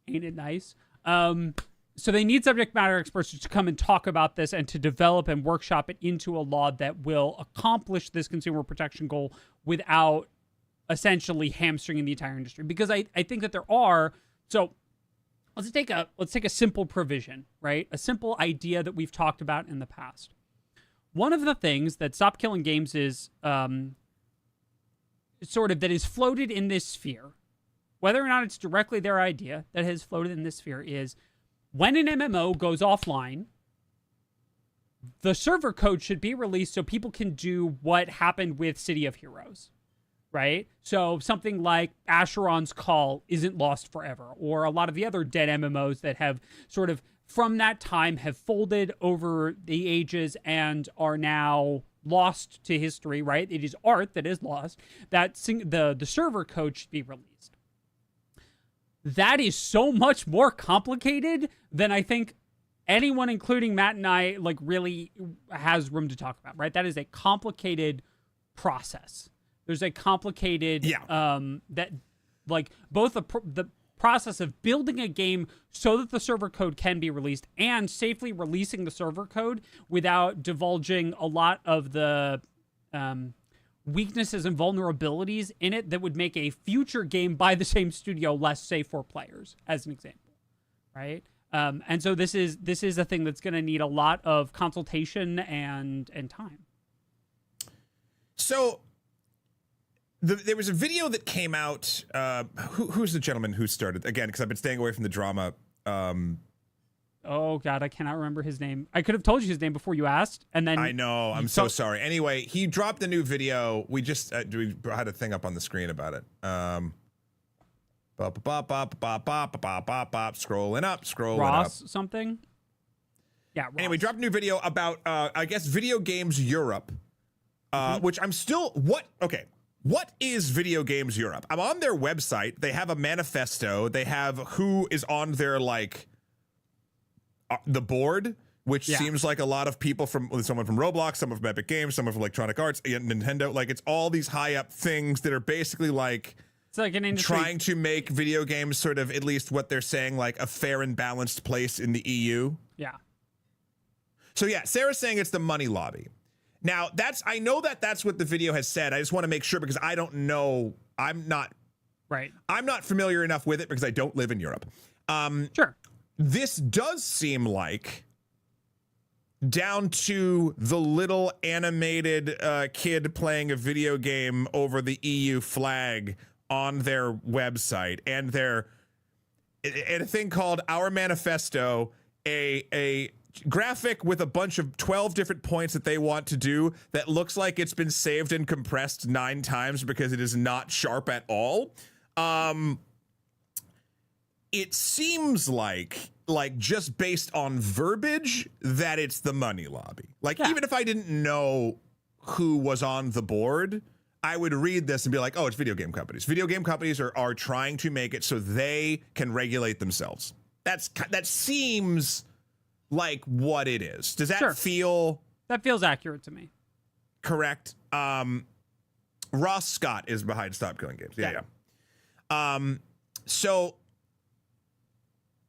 Ain't it nice? So they need subject matter experts to come and talk about this and to develop and workshop it into a law that will accomplish this consumer protection goal without essentially hamstringing the entire industry. Because I think that there are, so let's take a simple provision, right? A simple idea that we've talked about in the past. one of the things that Stop Killing Games is sort of that is floated in this sphere, whether or not it's directly their idea that has floated in this sphere, is when an MMO goes offline, the server code should be released so people can do what happened with City of Heroes, right? So something like Asheron's Call isn't lost forever, or a lot of the other dead MMOs that have sort of from that time have folded over the ages and are now lost to history, right? It is art that is lost. The server code should be released. That is so much more complicated than I think anyone, including Matt and I, like really has room to talk about, right? That is a complicated process. There's a complicated, that like both the process of building a game so that the server code can be released and safely releasing the server code without divulging a lot of the weaknesses and vulnerabilities in it that would make a future game by the same studio less safe for players, as an example, right? And so this is a thing that's going to need a lot of consultation and time. So there was a video that came out. Who's the gentleman who started again? Because I've been staying away from the drama. Oh God, I cannot remember his name. I could have told you his name before you asked, and then I know. I'm so sorry. Anyway, he dropped a new video. We just we had a thing up on the screen about it. Scrolling up. Ross something. Yeah. Ross. Anyway, dropped a new video about I guess Video Games Europe, which I'm still okay. What is Video Games Europe? I'm on their website. They have a manifesto. They have who is on their the board, which seems like a lot of people someone from Roblox, someone from Epic Games, someone from Electronic Arts, Nintendo. Like it's all these high up things that are basically like it's like an industry trying to make video games sort of at least what they're saying like a fair and balanced place in the EU. Yeah. So yeah, Sarah's saying it's the money lobby. Now, I know that's what the video has said. I just want to make sure because I don't know. I'm not familiar enough with it because I don't live in Europe. Sure. This does seem like down to the little animated kid playing a video game over the EU flag on their website and a thing called Our Manifesto, a graphic with a bunch of 12 different points that they want to do that looks like it's been saved and compressed 9 times because it is not sharp at all. It seems like just based on verbiage that it's the money lobby. Even if I didn't know who was on the board, I would read this and be like, oh, it's video game companies. Video game companies are trying to make it so they can regulate themselves. That seems like what it is. Does that feel... That feels accurate to me. Correct. Ross Scott is behind Stop Killing Games. Yeah. So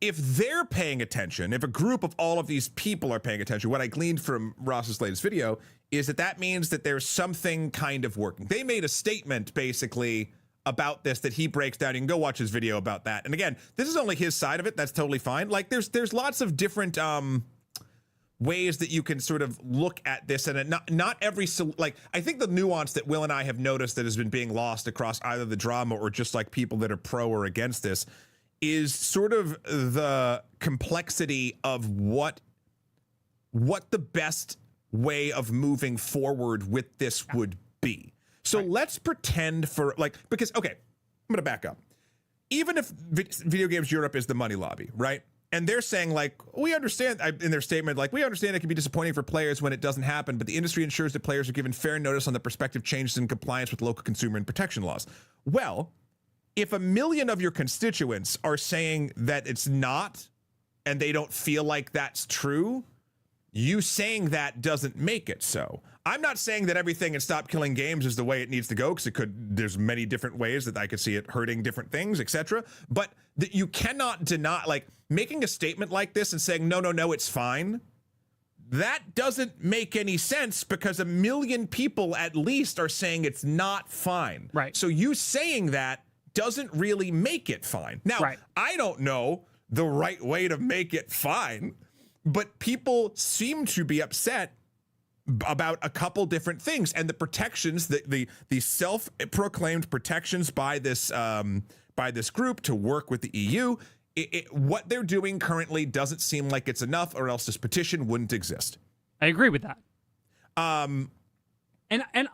if they're paying attention, if a group of all of these people are paying attention, what I gleaned from Ross's latest video is that means that there's something kind of working. They made a statement basically about this that he breaks down. You can go watch his video about that. And again, this is only his side of it. That's totally fine. Like there's lots of different ways that you can sort of look at this, and not every I think the nuance that Will and I have noticed that has been being lost across either the drama or just like people that are pro or against this is sort of the complexity of what the best way of moving forward with this would be. So let's pretend because, okay, I'm going to back up. Even if Video Games Europe is the money lobby, right? And they're saying we understand in their statement, we understand it can be disappointing for players when it doesn't happen, but the industry ensures that players are given fair notice on the prospective changes in compliance with local consumer and protection laws. Well, if 1 million of your constituents are saying that it's not, and they don't feel like that's true, you saying that doesn't make it so. I'm not saying that everything in Stop Killing Games is the way it needs to go, because there's many different ways that I could see it hurting different things, etc. But that you cannot deny, making a statement like this and saying, no, it's fine. That doesn't make any sense because 1 million people at least are saying it's not fine. Right. So you saying that doesn't really make it fine. Now, I don't know the right way to make it fine, but people seem to be upset about a couple different things, and the protections, the self-proclaimed protections by this group to work with the EU. What they're doing currently doesn't seem like it's enough, or else this petition wouldn't exist. I agree with that. And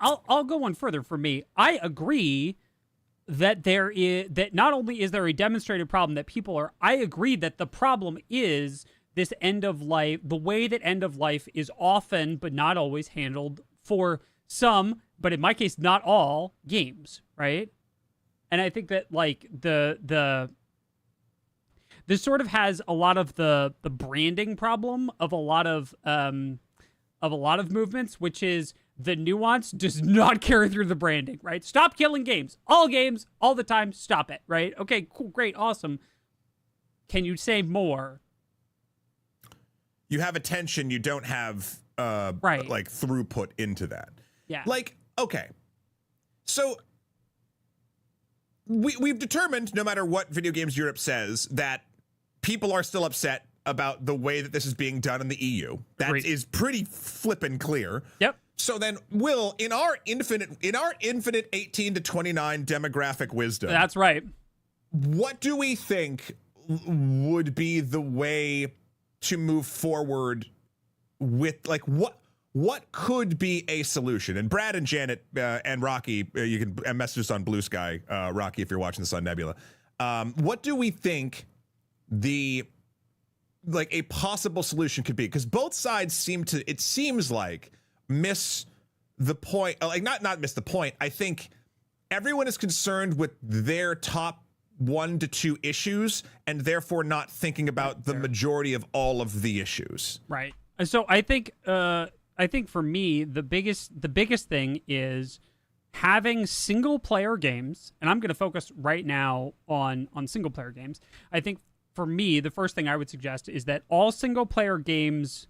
I'll go one further. For me, I agree that that not only is there a demonstrated problem that people are. I agree that the problem is this end of life, the way that end of life is often but not always handled for some, but in my case, not all games, right? And I think that like this sort of has a lot of the branding problem of a lot of movements, which is the Nuance does not carry through the branding, right? Stop killing games, all the time. Stop it, right? Okay, cool, great, awesome. Can you say more? You have attention. You don't have right, like throughput into that. Yeah. Like, okay, so we've determined, no matter what Video Games Europe says, that people are still upset about the way that this is being done in the EU. That Agreed. is pretty flippin' clear. Yep. So then, Will, in our infinite 18 to 29 demographic wisdom, That's right. what do we think would be the way to move forward with, like, what could be a solution? And Brad and Janet and Rocky, you can message us on Blue Sky, Rocky, if you're watching this on Nebula. What do we think a possible solution could be? Because both sides seems like miss the point, like not miss the point. I think everyone is concerned with their top 1 to 2 issues and therefore not thinking about the majority of all of the issues. Right. So I think for me, the biggest thing is having single player games, and I'm going to focus right now on single player games. I think for me, the first thing I would suggest is that all single player games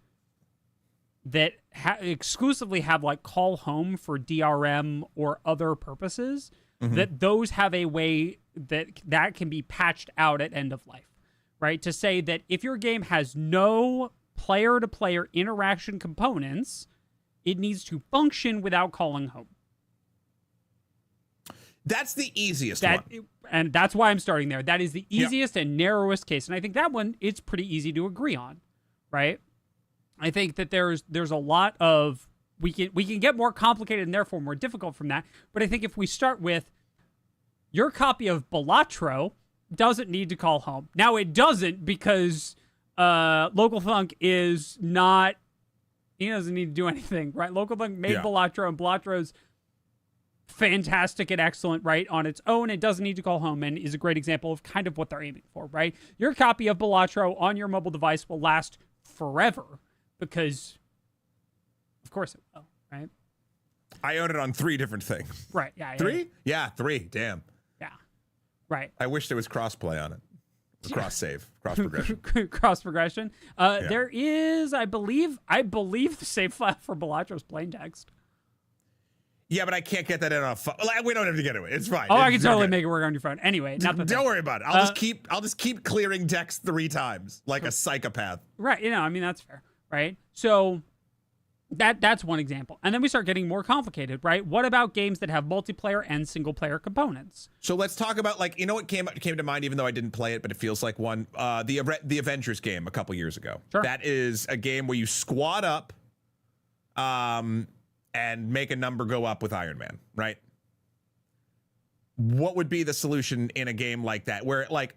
that exclusively have like call home for DRM or other purposes, that those have a way that can be patched out at end of life, right? To say that if your game has no player-to-player interaction components, it needs to function without calling home. That's the easiest one. And that's why I'm starting there. That is the easiest and narrowest case. And I think that one, it's pretty easy to agree on, right? I think that there's a lot of, we can get more complicated and therefore more difficult from that. But I think if we start with your copy of Balatro doesn't need to call home. Now it doesn't, because Local Thunk is not, he doesn't need to do anything, right? Local Thunk made Balatro, and Balatro's fantastic and excellent, right, on its own. It doesn't need to call home, and is a great example of kind of what they're aiming for, right? Your copy of Balatro on your mobile device will last forever, because of course it will, right? I own it on 3 different things. Right, yeah. 3? Yeah, 3, damn. Yeah, right. I wish there was crossplay on it. Cross save, cross progression. Cross progression. There is, I believe the save file for Balatro's plain text. Yeah, but I can't get that in on a phone. We don't have to get it. It's fine. Oh, I can totally make it work on your phone. Anyway, don't worry about it. I'll just keep clearing text 3 times like a psychopath. Right. I mean, that's fair. Right. So that's one example. And then we start getting more complicated, right? What about games that have multiplayer and single player components? So let's talk about, like, you know what came to mind, even though I didn't play it, but it feels like one, the Avengers game a couple years ago. Sure. That is a game where you squad up, and make a number go up with Iron Man, right? What would be the solution in a game like that? Where, like,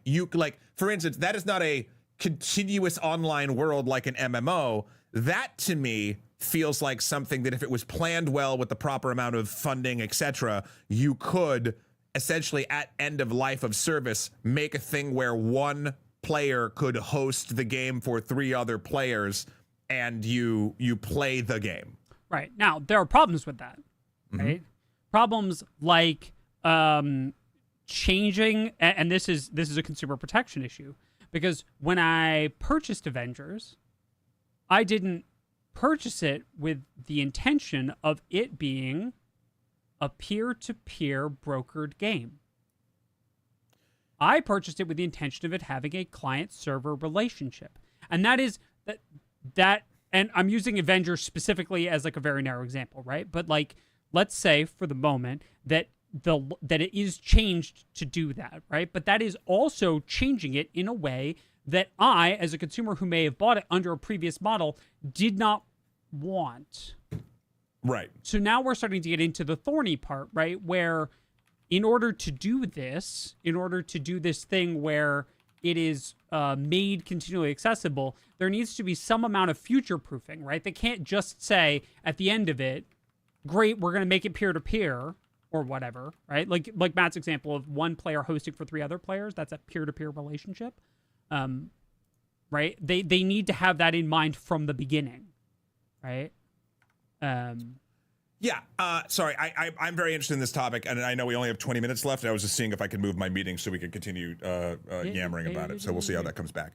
for instance, that is not a continuous online world like an MMO. That, to me, feels like something that if it was planned well with the proper amount of funding, etc., you could essentially, at end of life of service, make a thing where one player could host the game for 3 other players, and you play the game. Right. Now, there are problems with that, right? Problems like changing, and this is a consumer protection issue, because when I purchased Avengers, I didn't purchase it with the intention of it being a peer-to-peer brokered game. I purchased it with the intention of it having a client-server relationship. And that is that And I'm using Avengers specifically as like a very narrow example, right? But like, let's say for the moment that it is changed to do that, right? But that is also changing it in a way that I, as a consumer who may have bought it under a previous model, did not want. Right. So now we're starting to get into the thorny part, right? Where in order to do this thing where it is made continually accessible, there needs to be some amount of future proofing, right? They can't just say at the end of it, great, we're going to make it peer-to-peer or whatever, right? Like Matt's example of one player hosting for 3 other players. That's a peer-to-peer relationship, right? They need to have that in mind from the beginning, right? Yeah. Sorry, I'm very interested in this topic, and I know we only have 20 minutes left. And I was just seeing if I could move my meeting so we could continue yammering about it. So we'll see how that comes back.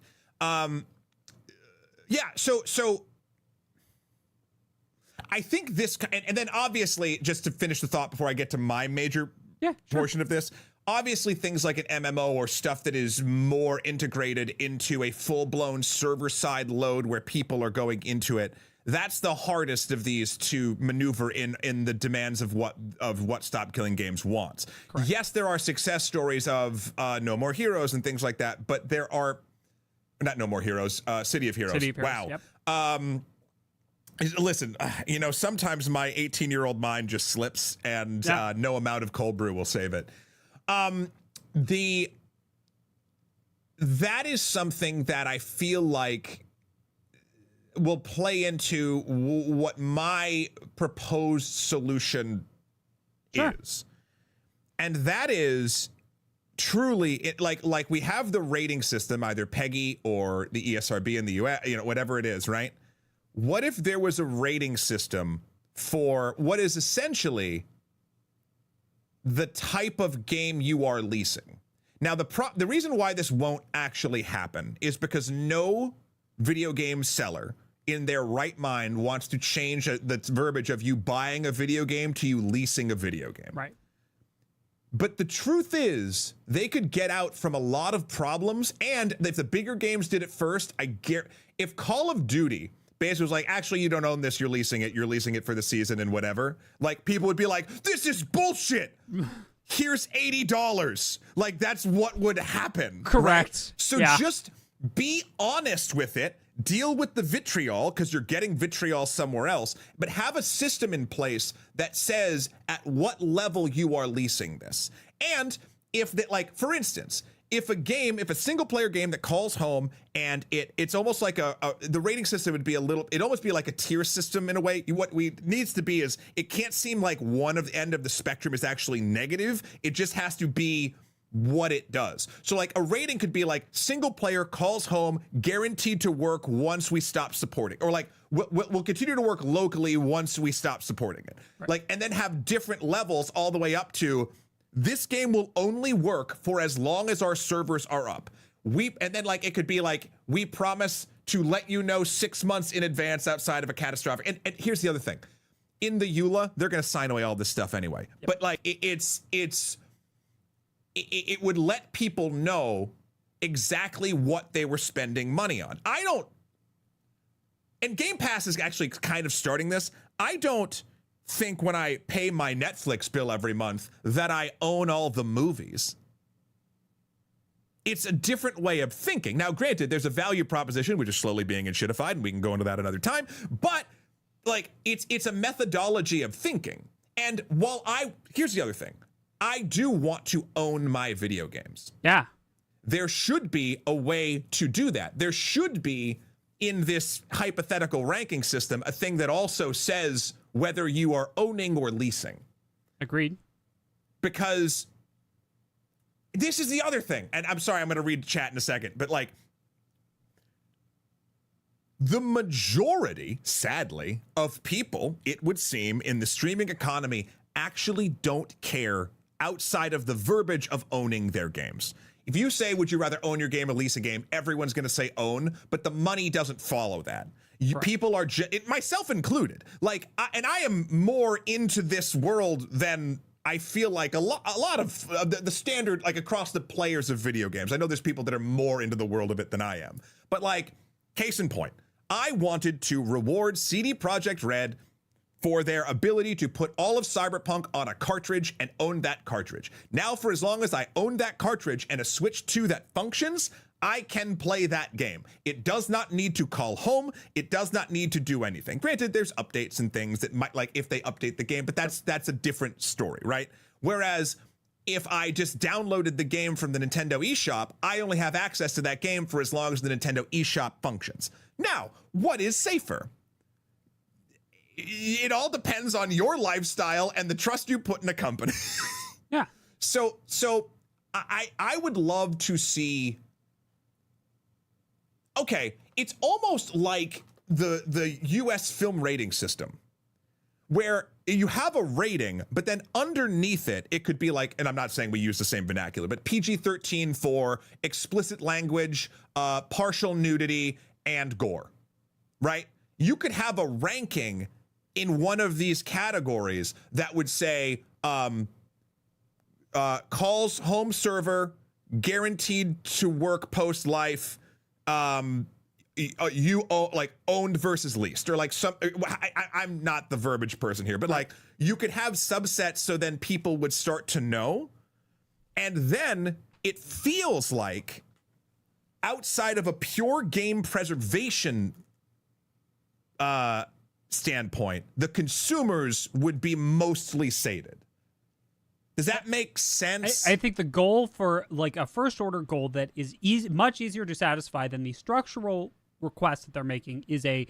Yeah. So I think this, and then obviously, just to finish the thought before I get to my major portion of this, obviously things like an MMO or stuff that is more integrated into a full-blown server-side load where people are going into it, that's the hardest of these to maneuver in the demands of what Stop Killing Games wants. Correct. Yes, there are success stories of No More Heroes and things like that, but there are not No More Heroes, City of Heroes. City of Heroes. Wow. Yep. Listen, sometimes my 18-year-old mind just slips, and no amount of cold brew will save it. That is something that I feel like will play into what my proposed solution is. And that is truly it, like we have the rating system, either PEGI or the ESRB in the US, whatever it is, right? What if there was a rating system for what is essentially the type of game you are leasing? Now, the reason why this won't actually happen is because no video game seller in their right mind wants to change the verbiage of you buying a video game to you leasing a video game. Right. But the truth is, they could get out from a lot of problems, and if the bigger games did it first, if Call of Duty basically was like, actually, you don't own this, you're leasing it for the season and whatever, like, people would be like, this is bullshit. Here's $80. Like, that's what would happen. Correct. Right? So just be honest with it. Deal with the vitriol, because you're getting vitriol somewhere else, but have a system in place that says at what level you are leasing this. And for instance, if a single player game that calls home and it's almost like the rating system would be it'd almost be like a tier system in a way. What needs to be is, it can't seem like one of the end of the spectrum is actually negative. It just has to be what it does. So like a rating could be like, single player calls home, guaranteed to work once we stop supporting, or like we'll continue to work locally once we stop supporting it. Right. Like, and then have different levels all the way up to, this game will only work for as long as our servers are up. And then like, it could be like, we promise to let you know 6 months in advance outside of a catastrophic. And here's the other thing. In the EULA, they're going to sign away all this stuff anyway. Yep. But like, it would let people know exactly what they were spending money on. And Game Pass is actually kind of starting this. I don't think when I pay my Netflix bill every month that I own all the movies. It's a different way of thinking. Now, granted, there's a value proposition, which is slowly being shitified, and we can go into that another time. But like, it's a methodology of thinking. And here's the other thing. I do want to own my video games. Yeah. There should be a way to do that. There should be, in this hypothetical ranking system, a thing that also says whether you are owning or leasing. Agreed. Because this is the other thing. And I'm sorry, I'm going to read the chat in a second. But like, the majority, sadly, of people, it would seem, in the streaming economy actually don't care outside of the verbiage of owning their games. If you say, would you rather own your game or lease a game, everyone's going to say own, but the money doesn't follow that. People are, myself included, like, I am more into this world than I feel like a lot of the standard, like, across the players of video games. I know there's people that are more into the world of it than I am, but like, case in point, I wanted to reward CD Projekt Red for their ability to put all of Cyberpunk on a cartridge and own that cartridge. Now, for as long as I own that cartridge and a Switch 2 that functions, I can play that game. It does not need to call home. It does not need to do anything. Granted, there's updates and things that might, like if they update the game, but that's a different story, right? Whereas if I just downloaded the game from the Nintendo eShop, I only have access to that game for as long as the Nintendo eShop functions. Now, what is safer? It all depends on your lifestyle and the trust you put in a company. Yeah. So I would love to see. Okay, it's almost like the US film rating system, where you have a rating, but then underneath it, it could be like, and I'm not saying we use the same vernacular, but PG-13 for explicit language, partial nudity, and gore, right? You could have a ranking in one of these categories that would say calls home server, guaranteed to work post life, you like owned versus leased, or like some, I'm not the verbiage person here, but like you could have subsets so then people would start to know. And then it feels like outside of a pure game preservation standpoint, the consumers would be mostly sated. Does that make sense? I think the goal for like a first order goal that is much easier to satisfy than the structural request that they're making is a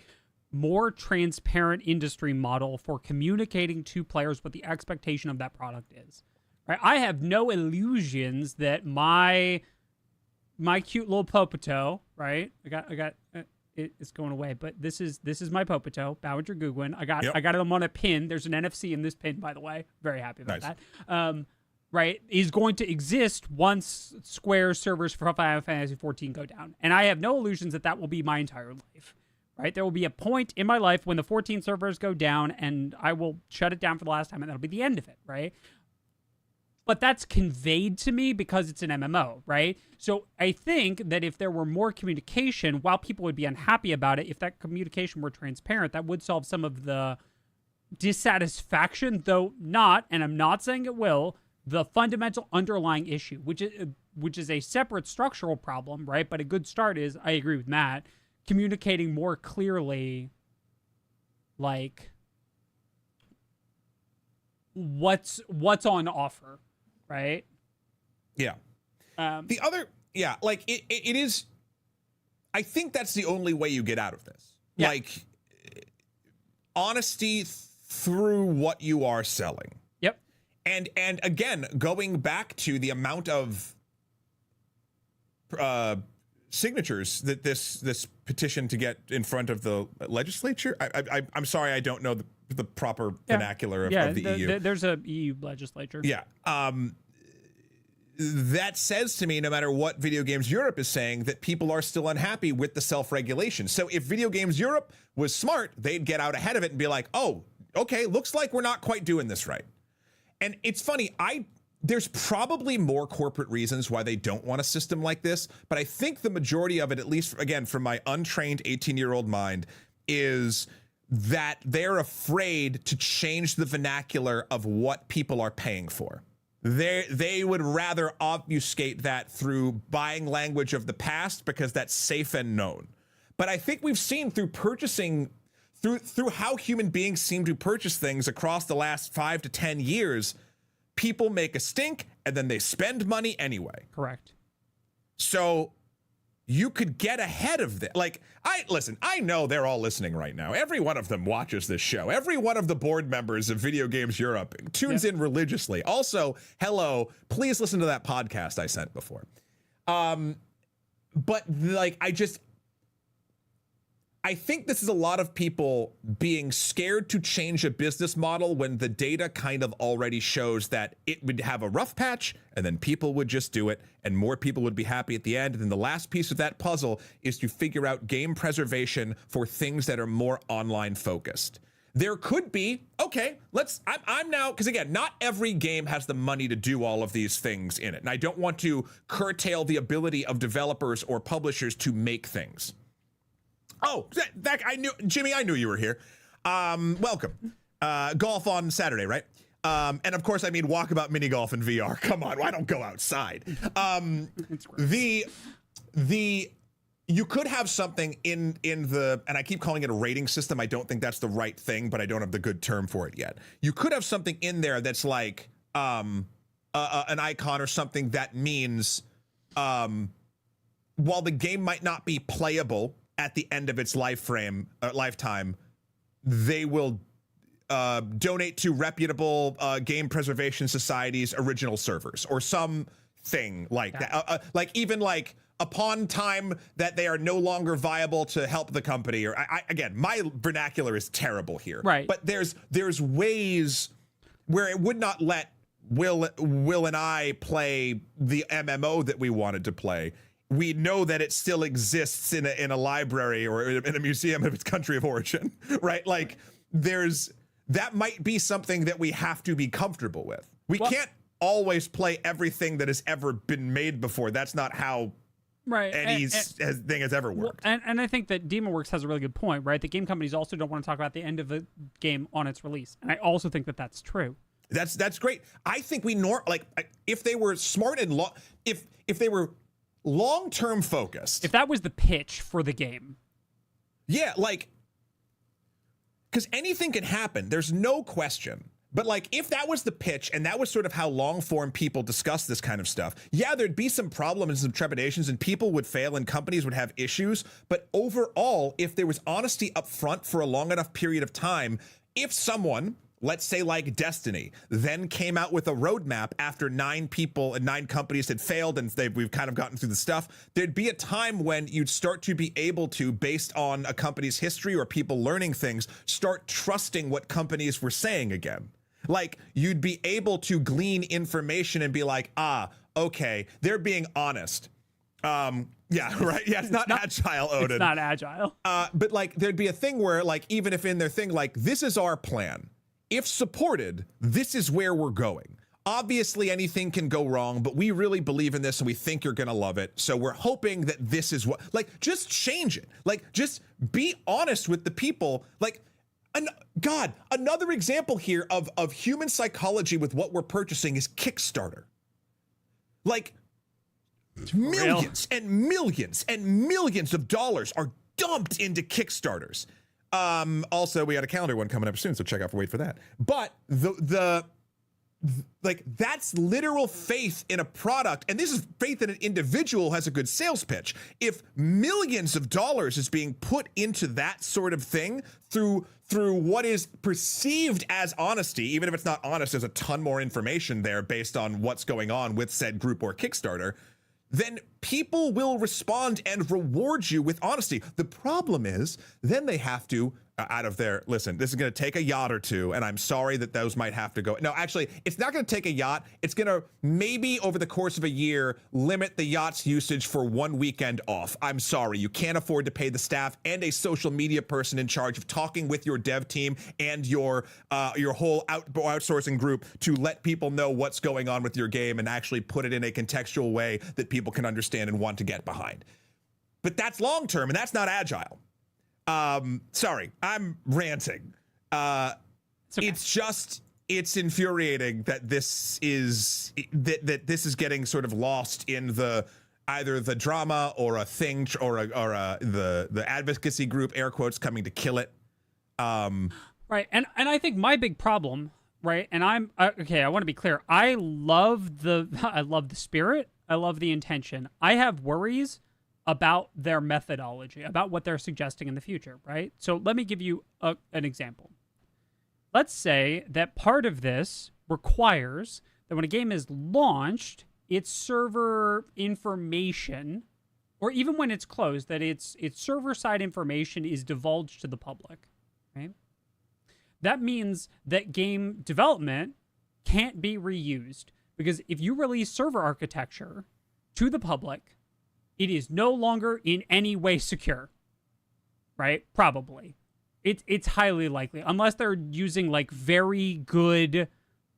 more transparent industry model for communicating to players what the expectation of that product is. Right? I have no illusions that my cute little Popoto, right? I got it's going away, but this is my Popoto, Bowinger Googwin. I got him on a pin. There's an NFC in this pin, by the way. Very happy about that. Right, is going to exist once Square servers for Final Fantasy 14 go down, and I have no illusions that that will be my entire life. Right, there will be a point in my life when the 14 servers go down, and I will shut it down for the last time, and that'll be the end of it. Right. But that's conveyed to me because it's an MMO, right? So I think that if there were more communication, while people would be unhappy about it, if that communication were transparent, that would solve some of the dissatisfaction, though not, and I'm not saying it will, the fundamental underlying issue, which is a separate structural problem, right? But a good start is, I agree with Matt, communicating more clearly, like, what's on offer. Right. Yeah. The other, like it is. I think that's the only way you get out of this. Yeah. Like honesty through what you are selling. Yep. And again, going back to the amount of signatures that this petition to get in front of the legislature. I'm sorry, I don't know the proper vernacular of the EU. There's a EU legislature. Yeah. That says to me, no matter what Video Games Europe is saying, that people are still unhappy with the self-regulation. So if Video Games Europe was smart, they'd get out ahead of it and be like, oh, okay, looks like we're not quite doing this right. And it's funny, there's probably more corporate reasons why they don't want a system like this, but I think the majority of it, at least, again, from my untrained 18-year-old mind, is that they're afraid to change the vernacular of what people are paying for. They would rather obfuscate that through buying language of the past because that's safe and known. But I think we've seen through purchasing, through how human beings seem to purchase things across the last 5 to 10 years, people make a stink and then they spend money anyway. Correct. So you could get ahead of this. Like, I know they're all listening right now. Every one of them watches this show. Every one of the board members of Video Games Europe tunes in religiously. Also, hello, please listen to that podcast I sent before. But like, I think this is a lot of people being scared to change a business model when the data kind of already shows that it would have a rough patch and then people would just do it and more people would be happy at the end. And then the last piece of that puzzle is to figure out game preservation for things that are more online focused. There could be, okay, I'm now, because again, not every game has the money to do all of these things in it. And I don't want to curtail the ability of developers or publishers to make things. Oh, that I knew, Jimmy. I knew you were here. Welcome. Golf on Saturday, right? And of course, I mean walkabout mini golf in VR. Come on, why don't go outside? You could have something in the, and I keep calling it a rating system. I don't think that's the right thing, but I don't have the good term for it yet. You could have something in there that's like an icon or something that means while the game might not be playable at the end of its lifetime, they will donate to reputable game preservation societies' original servers or something like that. Like even like upon time that they are no longer viable to help the company. Or again, my vernacular is terrible here. Right. But there's ways where it would not let Will and I play the MMO that we wanted to play. We know that it still exists in a library or in a museum of its country of origin, right? Like that might be something that we have to be comfortable with. We can't always play everything that has ever been made before. That's not how any thing has ever worked. And I think that DemonWorks has a really good point, right? The game companies also don't want to talk about the end of the game on its release. And I also think that that's true. That's great. I think if they were smart and if they were long-term focused. If that was the pitch for the game. Yeah, like, because anything can happen. There's no question. But like, if that was the pitch and that was sort of how long-form people discuss this kind of stuff, yeah, there'd be some problems and some trepidations and people would fail and companies would have issues. But overall, if there was honesty up front for a long enough period of time, if someone, let's say like Destiny, then came out with a roadmap after 9 people and 9 companies had failed and we've kind of gotten through the stuff, there'd be a time when you'd start to be able to, based on a company's history or people learning things, start trusting what companies were saying again. Like, you'd be able to glean information and be like, okay, they're being honest. Yeah, right. Yeah, it's not agile, Odin. It's not agile. But like, there'd be a thing where, like, even if in their thing, like, this is our plan. If supported, this is where we're going. Obviously, anything can go wrong, but we really believe in this and we think you're going to love it. So we're hoping that this is what, like, just change it. Like, just be honest with the people. Like, God, another example here of human psychology with what we're purchasing is Kickstarter. Like, millions and millions and millions of dollars are dumped into Kickstarters. Also, we got a calendar one coming up soon, so wait for that. But like, that's literal faith in a product, and this is faith in an individual who has a good sales pitch. If millions of dollars is being put into that sort of thing through what is perceived as honesty, even if it's not honest, there's a ton more information there based on what's going on with said group or Kickstarter, then people will respond and reward you with honesty. The problem is, then they have to, out of their, listen, this is going to take a yacht or two, and I'm sorry that those might have to go. No, actually, it's not going to take a yacht. It's going to maybe over the course of a year limit the yacht's usage for 1 weekend off. I'm sorry, you can't afford to pay the staff and a social media person in charge of talking with your dev team and your whole outsourcing group to let people know what's going on with your game and actually put it in a contextual way that people can understand and want to get behind. But that's long term, and that's not agile. Sorry, I'm ranting. Okay. It's infuriating that this is this is getting sort of lost in either the drama or a thing or the advocacy group, air quotes, coming to kill it. Right, and I think my big problem, right, and I'm okay. I want to be clear. I love the spirit. I love the intention. I have worries about their methodology, about what they're suggesting in the future, right? So let me give you an example. Let's say that part of this requires that when a game is launched, its server information, or even when it's closed, that its server-side information is divulged to the public, right? That means that game development can't be reused, because if you release server architecture to the public, it is no longer in any way secure, right? Probably. It's highly likely, unless they're using like very good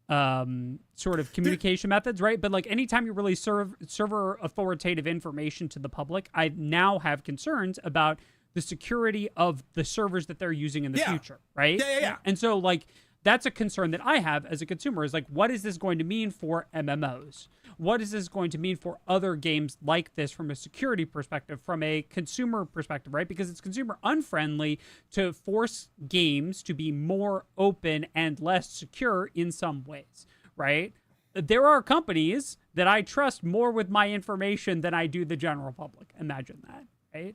sort of communication methods, right? But like anytime you release server authoritative information to the public, I now have concerns about the security of the servers that they're using in the future, right? Yeah. And so like that's a concern that I have as a consumer is like, what is this going to mean for MMOs? What is this going to mean for other games like this from a security perspective, from a consumer perspective, right? Because it's consumer unfriendly to force games to be more open and less secure in some ways, right? There are companies that I trust more with my information than I do the general public. Imagine that, right?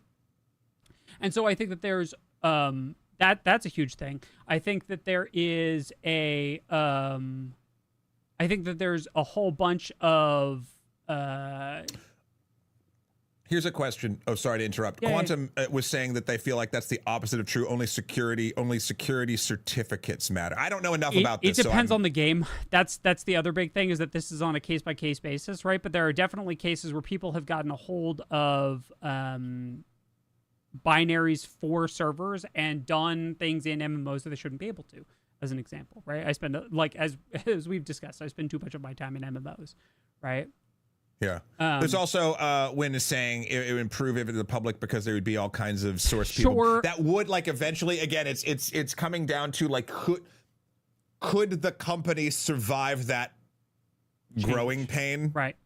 And so I think that there's that's a huge thing. I think that there is a I think that there's a whole bunch of Here's a question. Oh, sorry to interrupt. Quantum was saying that they feel like that's the opposite of true. Only security certificates matter. I don't know enough about this. It depends on the game. That's the other big thing is that this is on a case-by-case basis, right? But there are definitely cases where people have gotten a hold of binaries for servers and done things in MMOs that they shouldn't be able to, as an example, right? I spend, like, as we've discussed, I spend too much of my time in MMOs, right? Yeah. There's also Wynn is saying it would improve it to the public because there would be all kinds of source people that would, like, eventually, again, it's coming down to, like, could the company survive that growing pain? Right.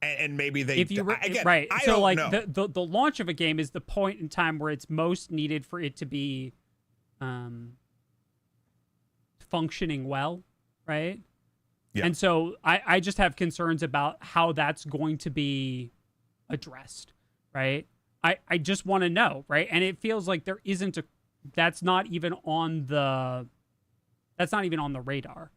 And maybe they again, right. I so don't like know. the launch of a game is the point in time where it's most needed for it to be functioning well, right? Yeah. And so I just have concerns about how that's going to be addressed, right? I just want to know, right? And it feels like there isn't that's not even on the radar.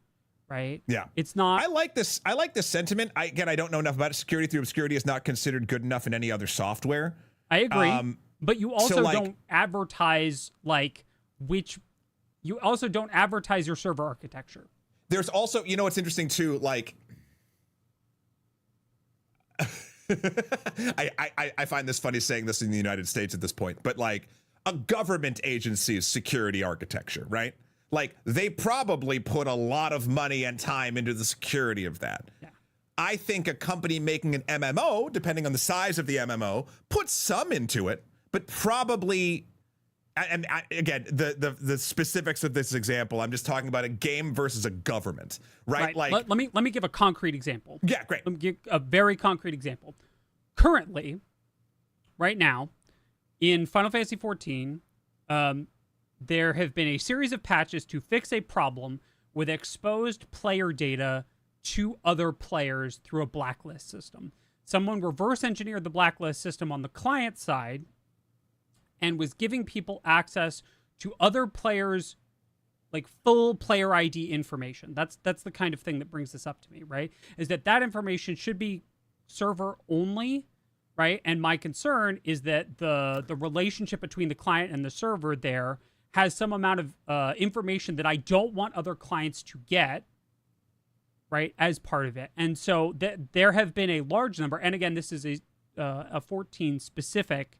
Right. Yeah. It's not. I like this sentiment. I don't know enough about it. Security through obscurity is not considered good enough in any other software. I agree. But you also don't advertise you also don't advertise your server architecture. There's also, what's interesting too, like I find this funny saying this in the United States at this point, but like a government agency's security architecture, right? Like, they probably put a lot of money and time into the security of that. Yeah. I think a company making an MMO, depending on the size of the MMO, puts some into it, but probably, and again, the specifics of this example, I'm just talking about a game versus a government, right? Like, let me give a concrete example. Yeah, great. Let me give a very concrete example. Currently, right now, in Final Fantasy XIV, there have been a series of patches to fix a problem with exposed player data to other players through a blacklist system. Someone reverse engineered the blacklist system on the client side and was giving people access to other players' like full player ID information. That's the kind of thing that brings this up to me, right? Is that information should be server only, right? And my concern is that the relationship between the client and the server there has some amount of information that I don't want other clients to get, right, as part of it. And so there have been a large number, and again, this is a 14 specific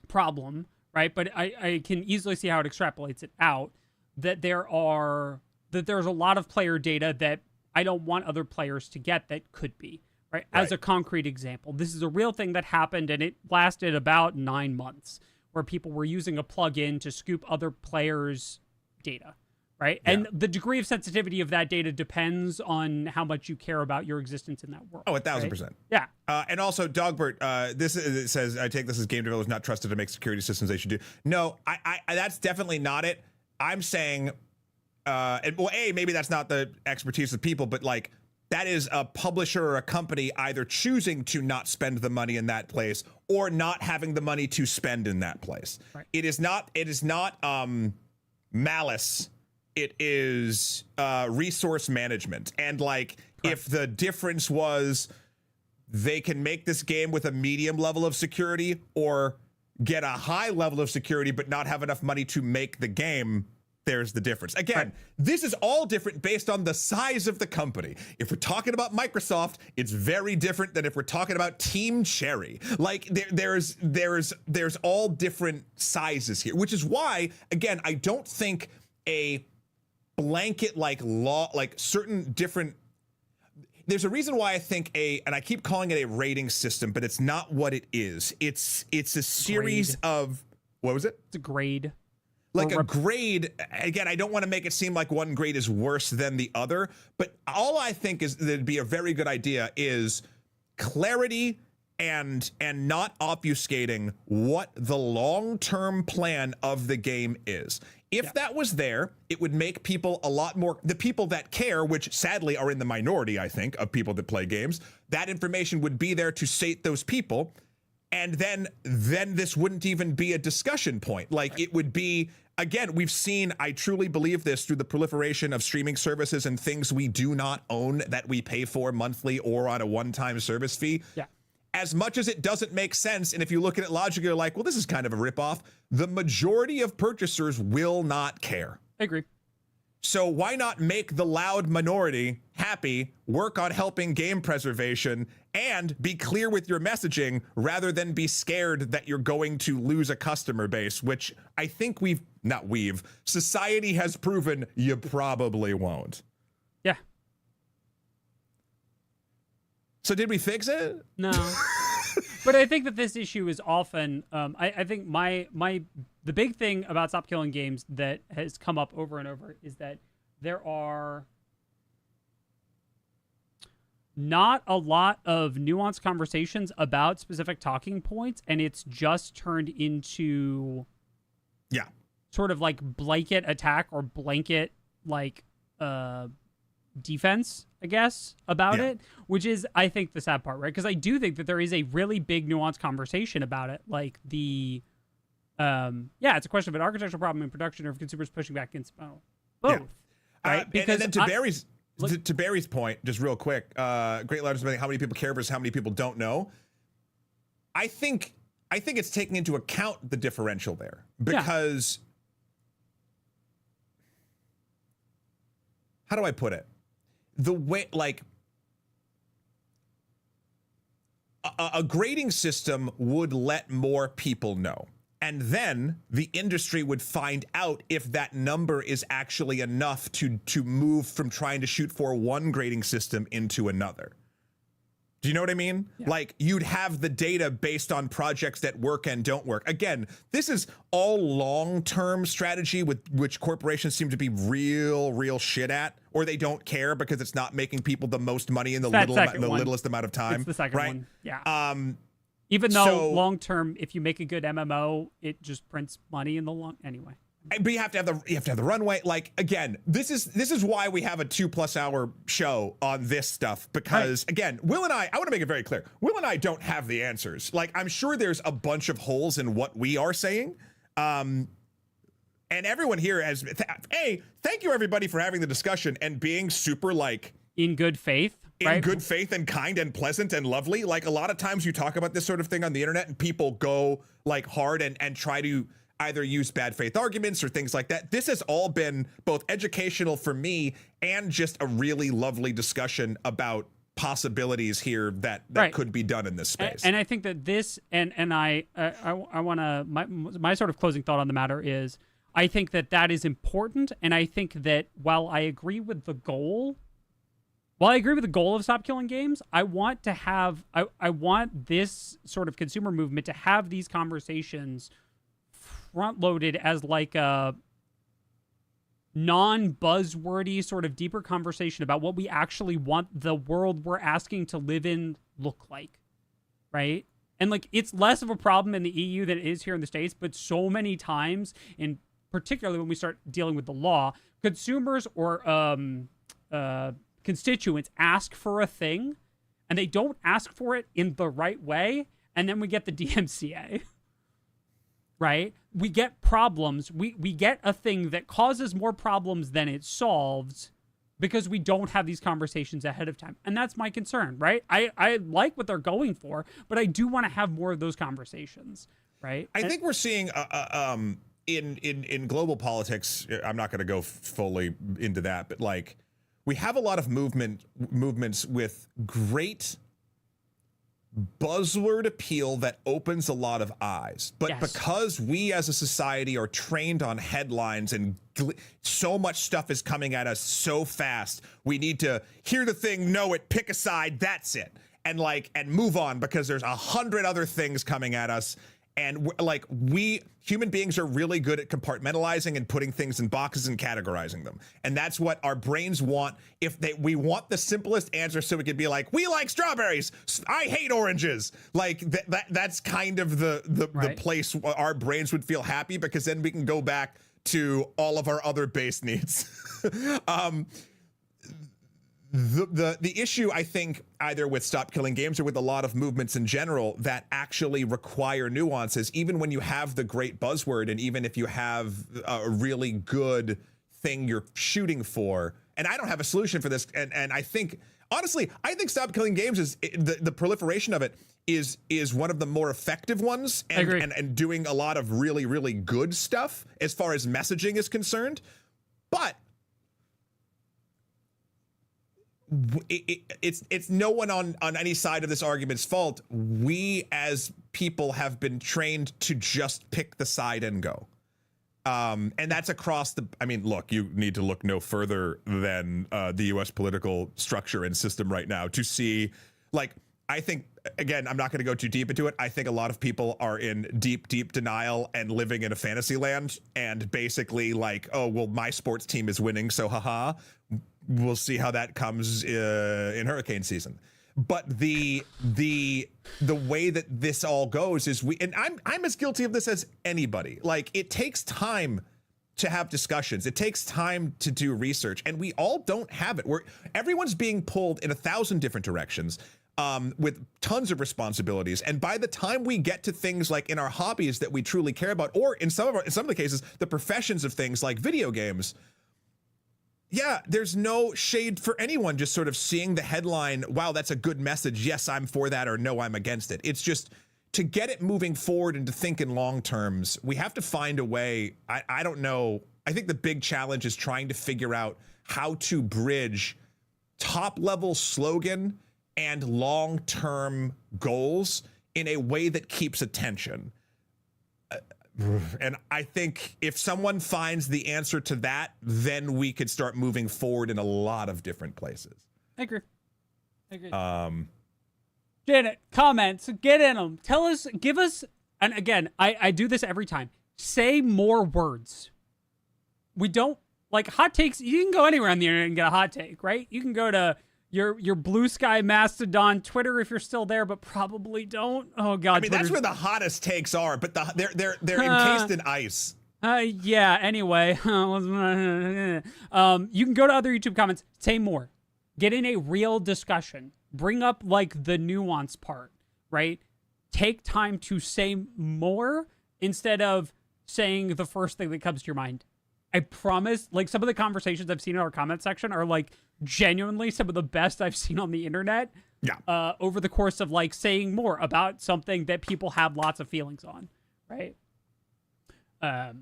problem, right? But I can easily see how it extrapolates it out, that there's a lot of player data that I don't want other players to get that could be, right? As a concrete example. This is a real thing that happened, and it lasted about 9 months, where people were using a plugin to scoop other players' data, right? Yeah. And the degree of sensitivity of that data depends on how much you care about your existence in that world. Oh, 1,000%. Yeah. And also, Dogbert, it says, I take this as game developers not trusted to make security systems they should do. No, I that's definitely not it. I'm saying, maybe that's not the expertise of people, but like, that is a publisher or a company either choosing to not spend the money in that place or not having the money to spend in that place. Right. It is not malice. It is resource management. And like, correct. If the difference was they can make this game with a medium level of security or get a high level of security, but not have enough money to make the game, there's the difference. Again, right. This is all different based on the size of the company. If we're talking about Microsoft, it's very different than if we're talking about Team Cherry. Like there's all different sizes here, which is why, again, I don't think a blanket like law, like certain different, there's a reason why I think and I keep calling it a rating system, but it's not what it is. It's a series of What was it? It's a grade. Like a grade, again, I don't want to make it seem like one grade is worse than the other, but all I think is that'd be a very good idea is clarity and not obfuscating what the long-term plan of the game is. If that was there, it would make people a lot more, the people that care, which sadly are in the minority, I think, of people that play games, that information would be there to sate those people. And then this wouldn't even be a discussion point. Like it would be, again, we've seen, I truly believe this through the proliferation of streaming services and things we do not own that we pay for monthly or on a one-time service fee. Yeah. As much as it doesn't make sense, and if you look at it logically, you're like, well, this is kind of a ripoff, the majority of purchasers will not care. I agree. So why not make the loud minority happy, work on helping game preservation, and be clear with your messaging rather than be scared that you're going to lose a customer base, which I think society has proven you probably won't. Yeah. So did we fix it? No. But I think that this issue is often, I think the big thing about Stop Killing Games that has come up over and over is that there are not a lot of nuanced conversations about specific talking points, and it's just turned into sort of like blanket attack or blanket like defense, I guess, about it, which is, I think, the sad part, right? Because I do think that there is a really big nuanced conversation about it, like the it's a question of an architectural problem in production or of consumers pushing back against both. Right? Because and then to Barry's point, just real quick, great letters about how many people care versus how many people don't know. I think it's taking into account the differential there because how do I put it? The way, like, a grading system would let more people know. And then the industry would find out if that number is actually enough to move from trying to shoot for one grading system into another. Do you know what I mean? Yeah. Like, you'd have the data based on projects that work and don't work. Again, this is all long-term strategy with which corporations seem to be real shit at, or they don't care because it's not making people the most money in the littlest amount of time. It's the second right? one. Yeah. Even though long-term, if you make a good MMO, it just prints money in the long anyway. But you have to have the runway. Like, again, this is why we have a 2+ hour show on this stuff, because again, Will and I want to make it very clear. Will and I don't have the answers. Like, I'm sure there's a bunch of holes in what we are saying. And everyone here has, thank you everybody for having the discussion and being super like in good faith. In good faith and kind and pleasant and lovely. Like, a lot of times you talk about this sort of thing on the internet and people go like hard and try to either use bad faith arguments or things like that. This has all been both educational for me and just a really lovely discussion about possibilities here that could be done in this space. And I think that this, and I want to, my sort of closing thought on the matter is, I think that is important. And I think that while I agree with the goal, of Stop Killing Games, I want to have, I want this sort of consumer movement to have these conversations front-loaded as like a non-buzzwordy sort of deeper conversation about what we actually want the world we're asking to live in look like, right? And like, it's less of a problem in the EU than it is here in the States, but so many times, and particularly when we start dealing with the law, consumers or constituents ask for a thing, and they don't ask for it in the right way, and then we get the DMCA. Right? We get problems. We get a thing that causes more problems than it solves because we don't have these conversations ahead of time. And that's my concern, right? I like what they're going for, but I do want to have more of those conversations, right? I think we're seeing in global politics, I'm not going to go fully into that, but like, we have a lot of movements with great buzzword appeal that opens a lot of eyes, but because we as a society are trained on headlines and so much stuff is coming at us so fast, we need to hear the thing, know it, pick a side, that's it, and move on, because there's 100 other things coming at us. And like we human beings are really good at compartmentalizing and putting things in boxes and categorizing them. And that's what our brains want. We want the simplest answer so we could be like, we like strawberries. I hate oranges. Like that's kind of the place our brains would feel happy, because then we can go back to all of our other base needs. The issue, I think, either with Stop Killing Games or with a lot of movements in general that actually require nuances, even when you have the great buzzword and even if you have a really good thing you're shooting for. And I don't have a solution for this. And I think, honestly, I think Stop Killing Games is the proliferation of it is one of the more effective ones, and doing a lot of really, really good stuff as far as messaging is concerned. But it's no one on any side of this argument's fault. We as people have been trained to just pick the side and go. And that's across I mean, look, you need to look no further than the U.S. political structure and system right now to see, like, I think, again, I'm not going to go too deep into it. I think a lot of people are in deep, deep denial and living in a fantasy land, and basically like, oh, well, my sports team is winning, so haha. We'll see how that comes in hurricane season. But the way that this all goes is and I'm as guilty of this as anybody. Like, it takes time to have discussions. It takes time to do research, and we all don't have it. Everyone's being pulled in 1,000 different directions, with tons of responsibilities. And by the time we get to things like in our hobbies that we truly care about, or in some of the cases, the professions of things like video games, yeah, there's no shade for anyone just sort of seeing the headline, wow, that's a good message, yes, I'm for that, or no, I'm against it. It's just, to get it moving forward and to think in long terms, we have to find a way. I don't know. I think the big challenge is trying to figure out how to bridge top level slogan and long-term goals in a way that keeps attention. And I think if someone finds the answer to that, then we could start moving forward in a lot of different places. I agree. Janet, comments, get in them. Tell us, give us, and again, I do this every time. Say more words. We don't, like, hot takes, you can go anywhere on the internet and get a hot take, right? You can go to your Blue Sky Mastodon Twitter if you're still there, but probably don't. Oh God, I mean, that's where the hottest takes are, but they're encased in ice. Yeah. Anyway, you can go to other YouTube comments. Say more. Get in a real discussion. Bring up like the nuance part, right? Take time to say more instead of saying the first thing that comes to your mind. I promise, like, some of the conversations I've seen in our comment section are like genuinely some of the best I've seen on the internet. Yeah. Over the course of like saying more about something that people have lots of feelings on, right? I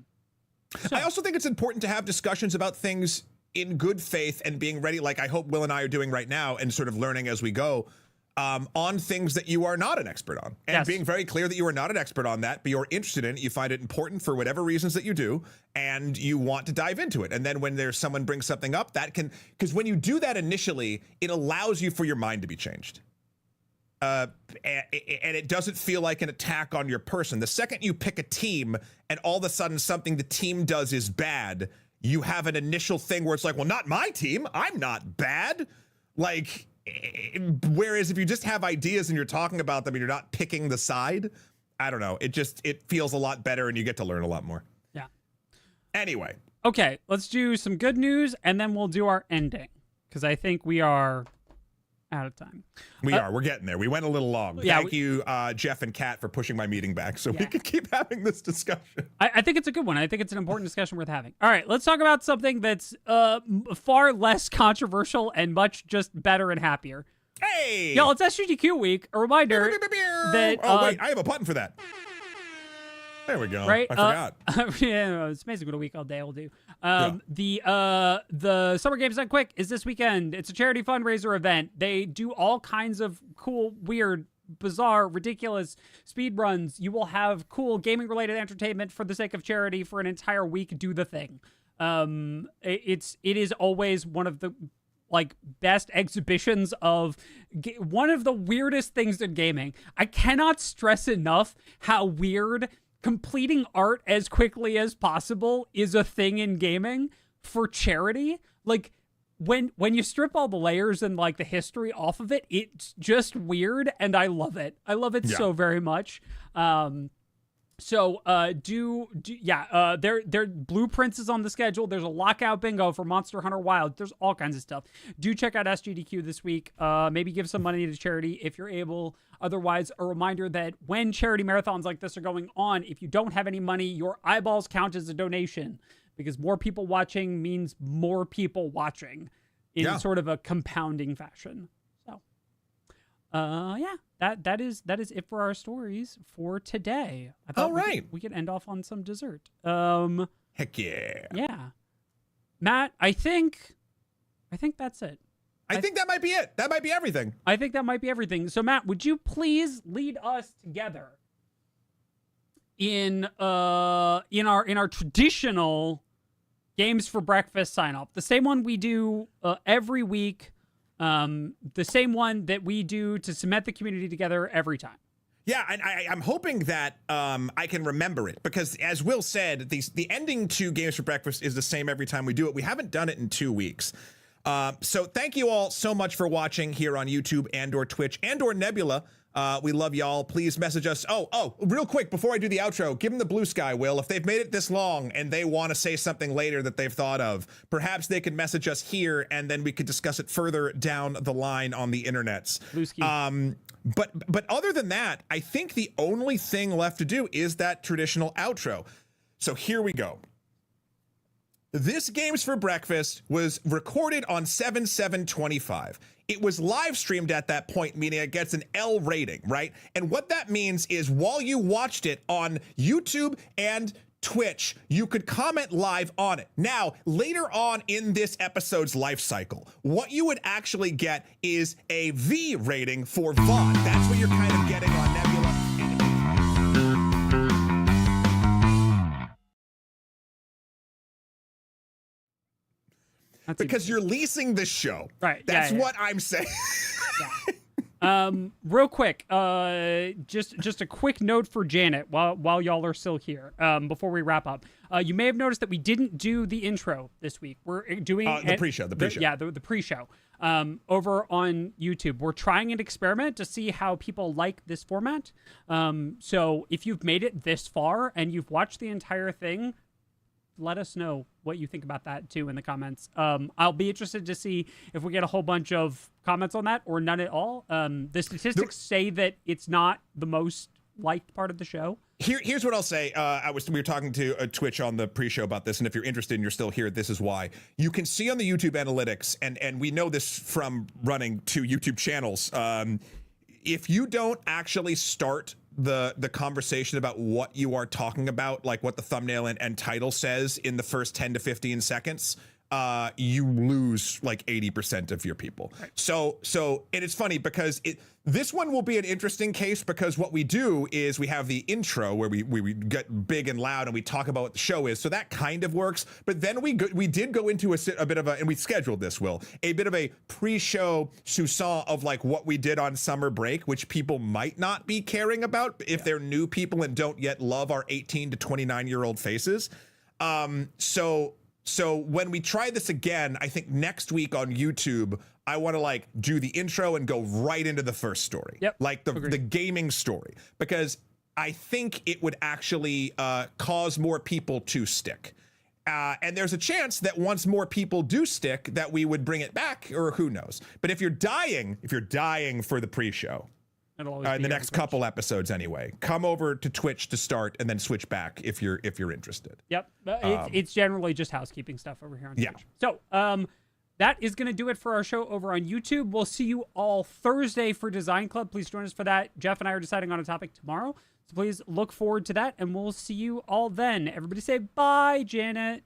also think it's important to have discussions about things in good faith and being ready, like I hope Will and I are doing right now, and sort of learning as we go, on things that you are not an expert on, and being very clear that you are not an expert on that, but you're interested in it, you find it important for whatever reasons that you do, and you want to dive into it. And then when there's someone brings something up, that can, because when you do that initially, it allows you for your mind to be changed. And it doesn't feel like an attack on your person. The second you pick a team and all of a sudden something the team does is bad, you have an initial thing where it's like, well, not my team. I'm not bad. Like, whereas if you just have ideas and you're talking about them and you're not picking the side, I don't know. It feels a lot better and you get to learn a lot more. Yeah. Anyway. Okay, let's do some good news and then we'll do our ending, because I think we are out of time. We're getting there. We went a little long. Yeah, Thank you, Jeff and Kat, for pushing my meeting back so we could keep having this discussion. I think it's a good one. I think it's an important discussion worth having. All right, let's talk about something that's far less controversial and much just better and happier. Hey! Y'all, it's SGDQ week. A reminder that... oh, wait, I have a button for that. There we go. Right? I forgot. Yeah, it's amazing what a week all day will do. The Summer Games Done Quick is this weekend. It's a charity fundraiser event. They do all kinds of cool, weird, bizarre, ridiculous speed runs. You will have cool gaming related entertainment for the sake of charity for an entire week. Do the thing. It is always one of the like best exhibitions of one of the weirdest things in gaming. I cannot stress enough how weird completing art as quickly as possible is a thing in gaming for charity. Like when you strip all the layers and like the history off of it, it's just weird, and I love it. I love it so very much. Their Blueprints is on the schedule. There's a lockout bingo for Monster Hunter Wild. There's all kinds of stuff. Do check out SGDQ this week. Maybe give some money to charity if you're able. Otherwise, a reminder that when charity marathons like this are going on, if you don't have any money, your eyeballs count as a donation, because more people watching means more people watching in sort of a compounding fashion. So, that is it for our stories for today. I thought we could end off on some dessert. Heck yeah. Yeah. Matt, I think that's it. I think that might be it. That might be everything. I think that might be everything. So Matt, would you please lead us together in our traditional Games for Breakfast sign off, the same one we do every week, the same one that we do to cement the community together every time. Yeah, and I'm hoping that I can remember it, because as Will said, the ending to Games for Breakfast is the same every time we do it. We haven't done it in 2 weeks. So thank you all so much for watching here on YouTube and or Twitch and or Nebula. We love y'all. Please message us. Oh, real quick, before I do the outro, give them the blue sky, Will. If they've made it this long and they want to say something later that they've thought of, perhaps they could message us here and then we could discuss it further down the line on the internets. Blue ski. But other than that, I think the only thing left to do is that traditional outro. So here we go. This Games for Breakfast was recorded on 7/7/25. It was live streamed at that point, meaning it gets an L rating, right? And what that means is while you watched it on YouTube and Twitch, you could comment live on it. Now, later on in this episode's life cycle, what you would actually get is a V rating for VOD. That's what you're kind of getting on Nebula. Because you're leasing the show. Right. That's what I'm saying. Real quick, just a quick note for Janet while y'all are still here, before we wrap up. You may have noticed that we didn't do the intro this week. We're doing the pre-show. The pre-show. Over on YouTube. We're trying an experiment to see how people like this format. So if you've made it this far and you've watched the entire thing, let us know what you think about that too in the comments. I'll be interested to see if we get a whole bunch of comments on that or none at all. The statistics say that it's not the most liked part of the show. Here's what I'll say. We were talking to Twitch on the pre-show about this, and if you're interested and you're still here, this is why. You can see on the YouTube analytics, and we know this from running 2 YouTube channels. If you don't actually start the conversation about what you are talking about, like what the thumbnail and title says in the first 10 to 15 seconds, you lose like 80% of your people. Right. So, and it's funny because this one will be an interesting case, because what we do is we have the intro where we get big and loud and we talk about what the show is. So that kind of works. But then we did go into a bit of a, and we scheduled this, Will, a bit of a pre-show sousson of like what we did on summer break, which people might not be caring about if they're new people and don't yet love our 18 to 29-year-old faces. So when we try this again, I think next week on YouTube, I want to like do the intro and go right into the first story. Yep. Like the gaming story, because I think it would actually cause more people to stick. And there's a chance that once more people do stick, that we would bring it back, or who knows. But if you're dying for the pre-show, in the next couple episodes anyway, come over to Twitch to start and then switch back if you're interested. Yep. It's generally just housekeeping stuff over here on Twitch. Yeah. So that is going to do it for our show over on YouTube. We'll see you all Thursday for Design Club. Please join us for that. Jeff and I are deciding on a topic tomorrow, so please look forward to that, and we'll see you all then. Everybody say bye, Janet.